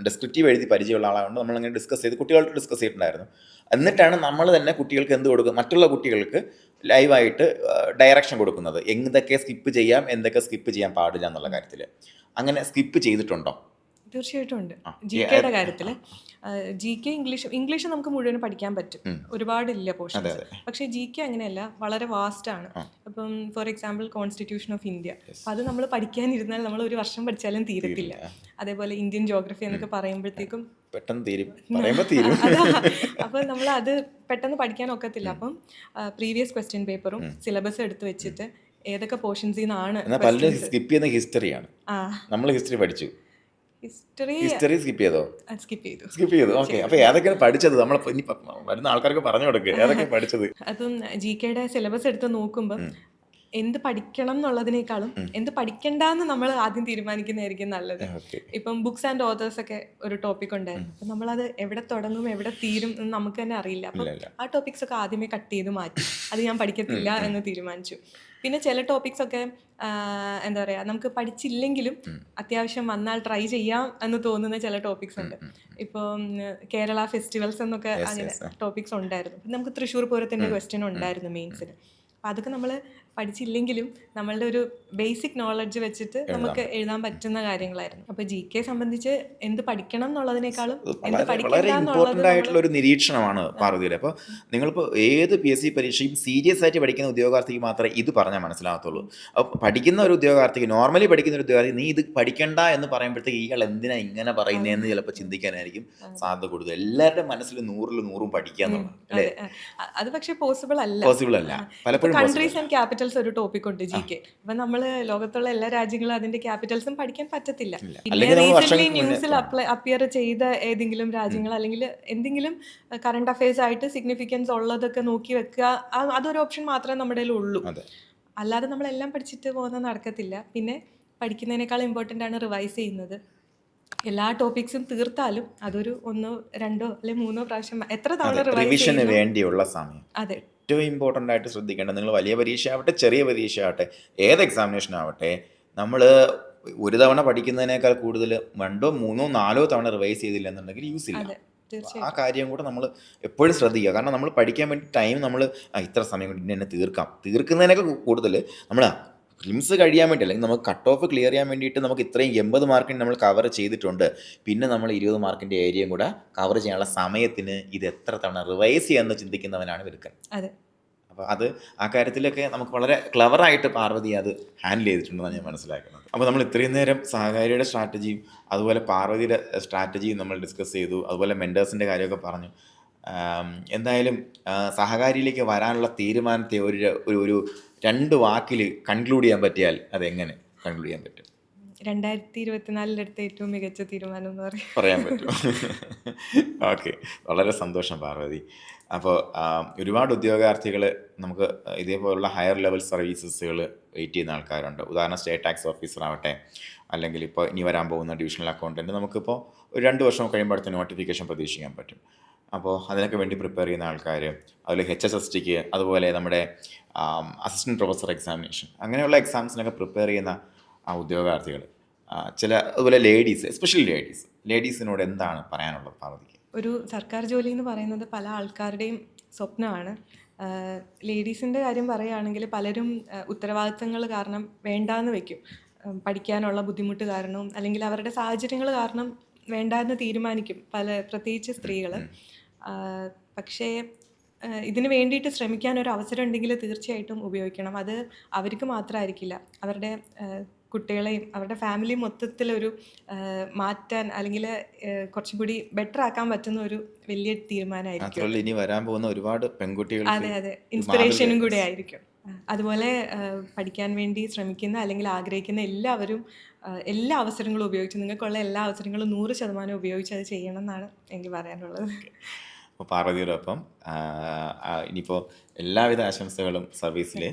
ഡിസ്ക്രിപ്റ്റീവ് എഴുതി പരിചയമുള്ള ആളായതുകൊണ്ട് നമ്മളങ്ങനെ ഡിസ്കസ് ചെയ്ത് കുട്ടികളോട് ഡിസ്കസ് ചെയ്തിട്ടുണ്ടായിരുന്നു. എന്നിട്ടാണ് നമ്മൾ തന്നെ കുട്ടികൾക്ക് എന്ത് കൊടുക്കും, മറ്റുള്ള കുട്ടികൾക്ക് ലൈവായിട്ട് ഡയറക്ഷൻ കൊടുക്കുന്നത്, എന്തൊക്കെ സ്കിപ്പ് ചെയ്യാം, എന്തൊക്കെ സ്കിപ്പ് ചെയ്യാൻ പാടില്ല എന്നുള്ള കാര്യത്തിൽ. അങ്ങനെ സ്കിപ്പ് ചെയ്തിട്ടുണ്ടോ? തീർച്ചയായിട്ടും ഉണ്ട്. GK കാര്യത്തിൽ GK ഇംഗ്ലീഷ് നമുക്ക് മുഴുവൻ പഠിക്കാൻ പറ്റും, ഒരുപാടില്ല പോർഷൻസ്. പക്ഷേ GK അങ്ങനെയല്ല, വളരെ വാസ്റ്റ് ആണ്. അപ്പം for example constitution of India, അത് നമ്മൾ പഠിക്കാനിരുന്നാൽ നമ്മൾ ഒരു വർഷം പഠിച്ചാലും തീരത്തില്ല. അതേപോലെ ഇന്ത്യൻ ജോഗ്രഫി എന്നൊക്കെ പറയുമ്പോഴത്തേക്കും പെട്ടെന്ന് തീരും. അപ്പോൾ നമ്മൾ അത് പെട്ടെന്ന് പഠിക്കാൻ ഒക്കത്തില്ല. അപ്പം പ്രീവിയസ് ക്വസ്റ്റ്യൻ പേപ്പറും സിലബസ് എടുത്ത് വെച്ചിട്ട് ഏതൊക്കെ പോർഷൻസിൽ നിന്നാണ് സ്കിപ്പ് ചെയ്യുന്ന ഹിസ്റ്ററിയാണ്. നമ്മൾ ഹിസ്റ്ററി പഠിച്ചു, ഹിസ്റ്ററി സ്കിപ്പ് ചെയ്തു. ഓക്കെ. അപ്പൊ ഏതൊക്കെയാണ് പഠിച്ചത്? നമ്മൾ വരുന്ന ആൾക്കാർക്ക് പറഞ്ഞു കൊടുക്കുക, ഏതൊക്കെ പഠിച്ചത്? അപ്പം GK സിലബസ് എടുത്ത് നോക്കുമ്പോൾ എന്ത് പഠിക്കണം എന്നുള്ളതിനേക്കാളും എന്ത് പഠിക്കണ്ടെന്ന് നമ്മൾ ആദ്യം തീരുമാനിക്കുന്നതായിരിക്കും നല്ലത്. ഇപ്പം ബുക്സ് ആൻഡ് ഓതേഴ്സ് ഒക്കെ ഒരു ടോപ്പിക് ഉണ്ടായിരുന്നു. അപ്പം നമ്മളത് എവിടെ തുടങ്ങും എവിടെ തീരും എന്ന് നമുക്ക് തന്നെ അറിയില്ല. അപ്പം ആ ടോപ്പിക്സ് ഒക്കെ ആദ്യമേ കട്ട് ചെയ്ത് മാറ്റി, അത് ഞാൻ പഠിക്കത്തില്ല എന്ന് തീരുമാനിച്ചു. പിന്നെ ചില ടോപ്പിക്സ് ഒക്കെ എന്താ പറയുക, നമുക്ക് പഠിച്ചില്ലെങ്കിലും അത്യാവശ്യം വന്നാൽ ട്രൈ ചെയ്യാം എന്ന് തോന്നുന്ന ചില ടോപ്പിക്സ് ഉണ്ട്. ഇപ്പം കേരള ഫെസ്റ്റിവൽസ് എന്നൊക്കെ അങ്ങനെ ടോപ്പിക്സ് ഉണ്ടായിരുന്നു. നമുക്ക് തൃശ്ശൂർ പൂരത്തിൻ്റെ ക്വസ്റ്റ്യൻ ഉണ്ടായിരുന്നു മെയിൻസിന്. അപ്പം അതൊക്കെ നമ്മൾ പഠിച്ചില്ലെങ്കിലും നമ്മളുടെ ഒരു ബേസിക് നോളജ് വെച്ചിട്ട് നമുക്ക് എഴുതാൻ പറ്റുന്ന കാര്യങ്ങളായിരുന്നു. അപ്പോൾ GK സംബന്ധിച്ച് എന്ത് പഠിക്കണം എന്നുള്ളതിനേക്കാളും എന്ത് വളരെ ഇമ്പോർട്ടൻ്റ് ആയിട്ടുള്ള ഒരു നിരീക്ഷണമാണ് പാർവതിയുടെ. അപ്പോൾ നിങ്ങളിപ്പോൾ ഏത് PSC പരീക്ഷയും സീരിയസ് ആയിട്ട് പഠിക്കുന്ന ഉദ്യോഗാർത്ഥിക്ക് മാത്രമേ ഇത് പറഞ്ഞാൽ മനസ്സിലാകത്തുള്ളൂ. അപ്പോൾ പഠിക്കുന്ന ഒരു ഉദ്യോഗാർത്ഥിക്ക്, നോർമലി പഠിക്കുന്ന ഒരു ഉദ്യോഗാർത്ഥി, നീ ഇത് പഠിക്കണ്ട എന്ന് പറയുമ്പോഴത്തേക്ക് ഇയാൾ എന്തിനാ ഇങ്ങനെ പറയുന്നതെന്ന് ചിലപ്പോൾ ചിന്തിക്കാനായിരിക്കും സാധ്യത കൂടുതൽ. എല്ലാവരുടെ മനസ്സിൽ 100-ൽ 100 പഠിക്കുക എന്നുള്ളത് അല്ലേ? അത് പക്ഷേ പോസിബിൾ അല്ല. പലപ്പോഴും കൺട്രീസ് ആൻഡ് ക്യാപിറ്റൽസ് ഒരു ടോപ്പിക് ഉണ്ട് GK. അപ്പൊ നമ്മള് ലോകത്തുള്ള എല്ലാ രാജ്യങ്ങളും അതിന്റെ ക്യാപിറ്റൽസും പഠിക്കാൻ പറ്റത്തില്ല. പിന്നെ റീസെന്റ് ന്യൂസിൽ അപ്പിയർ ചെയ്ത ഏതെങ്കിലും രാജ്യങ്ങൾ അല്ലെങ്കിൽ എന്തെങ്കിലും കറണ്ട് അഫയേഴ്സ് ആയിട്ട് സിഗ്നിഫിക്കൻസ് ഉള്ളതൊക്കെ നോക്കി വെക്കുക, അതൊരു ഓപ്ഷൻ മാത്രമേ നമ്മുടെ ഉള്ളൂ. അല്ലാതെ നമ്മളെല്ലാം പഠിച്ചിട്ട് പോകുന്നത് നടക്കത്തില്ല. പിന്നെ പഠിക്കുന്നതിനേക്കാൾ ഇമ്പോർട്ടൻ്റ് ആണ് റിവൈസ് ചെയ്യുന്നത്. എല്ലാ ടോപ്പിക്സും തീർത്താലും അതൊരു 1, 2 അല്ലെങ്കിൽ 3 പ്രാവശ്യം എത്ര തവണ റിവൈസ് വേണ്ടിയുള്ള സമയം. അതെ, ഏറ്റവും ഇമ്പോർട്ടൻ്റ് ആയിട്ട് ശ്രദ്ധിക്കേണ്ടത്, നിങ്ങൾ വലിയ പരീക്ഷ ആവട്ടെ ചെറിയ പരീക്ഷ ആവട്ടെ ഏത് എക്സാമിനേഷൻ ആവട്ടെ, നമ്മൾ ഒരു തവണ പഠിക്കുന്നതിനേക്കാൾ കൂടുതൽ 2, 3, 4 തവണ റിവൈസ് ചെയ്തില്ല എന്നുണ്ടെങ്കിൽ യൂസ് ഇല്ല. ആ കാര്യം കൂടെ നമ്മൾ എപ്പോഴും ശ്രദ്ധിക്കുക. കാരണം നമ്മൾ പഠിക്കാൻ വേണ്ടി ടൈം നമ്മൾ ഇത്ര സമയം കൊണ്ട് ഇന്നെ തീർക്കുന്നതിനൊക്കെ കൂടുതൽ നമ്മൾ പ്രിലിംസ് കഴിയാൻ വേണ്ടി, അല്ലെങ്കിൽ നമുക്ക് കട്ട് ഓഫ് ക്ലിയർ ചെയ്യാൻ വേണ്ടിയിട്ട് നമുക്ക് ഇത്രയും 80 മാർക്കിന് നമ്മൾ കവർ ചെയ്തിട്ടുണ്ട്, പിന്നെ നമ്മൾ 20 മാർക്കിൻ്റെ ഏരിയയും കൂടെ കവർ ചെയ്യാനുള്ള സമയത്തിന് ഇത് എത്ര തവണ റിവൈസ് ചെയ്യാമെന്ന് ചിന്തിക്കുന്നവനാണ് വെറുക്കൻ. അപ്പോൾ അത് ആ കാര്യത്തിലൊക്കെ നമുക്ക് വളരെ ക്ലവറായിട്ട് പാർവതി അത് ഹാൻഡിൽ ചെയ്തിട്ടുണ്ടെന്നാണ് ഞാൻ മനസ്സിലാക്കുന്നത്. അപ്പോൾ നമ്മൾ ഇത്രയും നേരം സഹകാരിയുടെ സ്ട്രാറ്റജിയും അതുപോലെ പാർവതിയുടെ സ്ട്രാറ്റജിയും നമ്മൾ ഡിസ്കസ് ചെയ്തു, അതുപോലെ മെൻറ്റേഴ്സിൻ്റെ കാര്യമൊക്കെ പറഞ്ഞു. എന്തായാലും സഹകാരിയിലേക്ക് വരാനുള്ള തീരുമാനത്തെ ഒരു 2 വാക്കിൽ കൺക്ലൂഡ് ചെയ്യാൻ പറ്റിയാൽ അതെങ്ങനെ കൺക്ലൂഡ് ചെയ്യാൻ പറ്റും? 2024 എടുത്ത ഏറ്റവും മികച്ച തീരുമാനം എന്ന് പറയാൻ പറ്റും. ഓക്കെ, വളരെ സന്തോഷം പാർവതി. അപ്പോൾ ഒരുപാട് ഉദ്യോഗാർത്ഥികൾ നമുക്ക് ഇതേപോലുള്ള ഹയർ ലെവൽ സർവീസസുകൾ വെയിറ്റ് ചെയ്യുന്ന ആൾക്കാരുണ്ട്. ഉദാഹരണം സ്റ്റേറ്റ് ടാക്സ് ഓഫീസർ ആവട്ടെ, അല്ലെങ്കിൽ ഇപ്പോൾ ഇനി വരാൻ പോകുന്ന ഡിവിഷണൽ അക്കൗണ്ടൻറ്റ്, നമുക്കിപ്പോൾ ഒരു 2 വർഷം കഴിയുമ്പോൾ അടുത്ത നോട്ടിഫിക്കേഷൻ പ്രതീക്ഷിക്കാൻ പറ്റും. അപ്പോൾ അതിനൊക്കെ വേണ്ടി പ്രിപ്പയർ ചെയ്യുന്ന ആൾക്കാർ, അതുപോലെ HSSTക്ക്, അതുപോലെ നമ്മുടെ അസിസ്റ്റൻറ്റ് പ്രൊഫസർ എക്സാമിനേഷൻ, അങ്ങനെയുള്ള എക്സാംസിനൊക്കെ പ്രിപ്പയർ ചെയ്യുന്ന ആ ഉദ്യോഗാർത്ഥികൾ, ചില അതുപോലെ ലേഡീസ്, എസ്പെഷ്യലി ലേഡീസിനോട് എന്താണ് പറയാനുള്ളത് പാർവതിക്ക്? ഒരു സർക്കാർ ജോലി എന്ന് പറയുന്നത് പല ആൾക്കാരുടെയും സ്വപ്നമാണ്. ലേഡീസിൻ്റെ കാര്യം പറയുകയാണെങ്കിൽ പലരും ഉത്തരവാദിത്തങ്ങൾ കാരണം വേണ്ടാന്ന് വെക്കും. പഠിക്കാനുള്ള ബുദ്ധിമുട്ട് കാരണവും അല്ലെങ്കിൽ അവരുടെ സാഹചര്യങ്ങൾ കാരണം വേണ്ടാന്ന് തീരുമാനിക്കും പ്രത്യേകിച്ച് സ്ത്രീകൾ. പക്ഷേ ഇതിന് വേണ്ടിയിട്ട് ശ്രമിക്കാൻ ഒരു അവസരം ഉണ്ടെങ്കിൽ തീർച്ചയായിട്ടും ഉപയോഗിക്കണം. അത് അവർക്ക് മാത്രമായിരിക്കില്ല, അവരുടെ കുട്ടികളെയും അവരുടെ ഫാമിലിയും മൊത്തത്തിലൊരു മാറ്റാൻ അല്ലെങ്കിൽ കുറച്ചും കൂടി ബെറ്റർ ആക്കാൻ പറ്റുന്ന ഒരു വലിയ തീരുമാനമായിരിക്കും. മാത്രമല്ല ഇനി വരാൻ പോകുന്ന ഒരുപാട് പെൺകുട്ടികൾ അതെ ഇൻസ്പിറേഷനും കൂടെ ആയിരിക്കും. അതുപോലെ പഠിക്കാൻ വേണ്ടി ശ്രമിക്കുന്ന അല്ലെങ്കിൽ ആഗ്രഹിക്കുന്ന എല്ലാവരും എല്ലാ അവസരങ്ങളും ഉപയോഗിച്ച്, നിങ്ങൾക്കുള്ള എല്ലാ അവസരങ്ങളും 100% ഉപയോഗിച്ച് അത് ചെയ്യണം എന്നാണ് എനിക്ക് പറയാനുള്ളത്. അപ്പോൾ പാർവതിയോടൊപ്പം ഇനിയിപ്പോൾ എല്ലാവിധ ആശംസകളും സർവീസിൽ,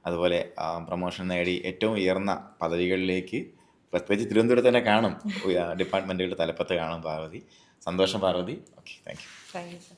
അതുപോലെ പ്രൊമോഷൻ നേടി ഏറ്റവും ഉയർന്ന പദവികളിലേക്ക്, പ്രത്യേകിച്ച് തിരുവനന്തപുരത്ത് തന്നെ കാണും, ഡിപ്പാർട്ട്മെൻറ്റുകളുടെ തലപ്പത്ത് കാണും പാർവതി. സന്തോഷം Parvati. Okay, thank you. Thank you sir.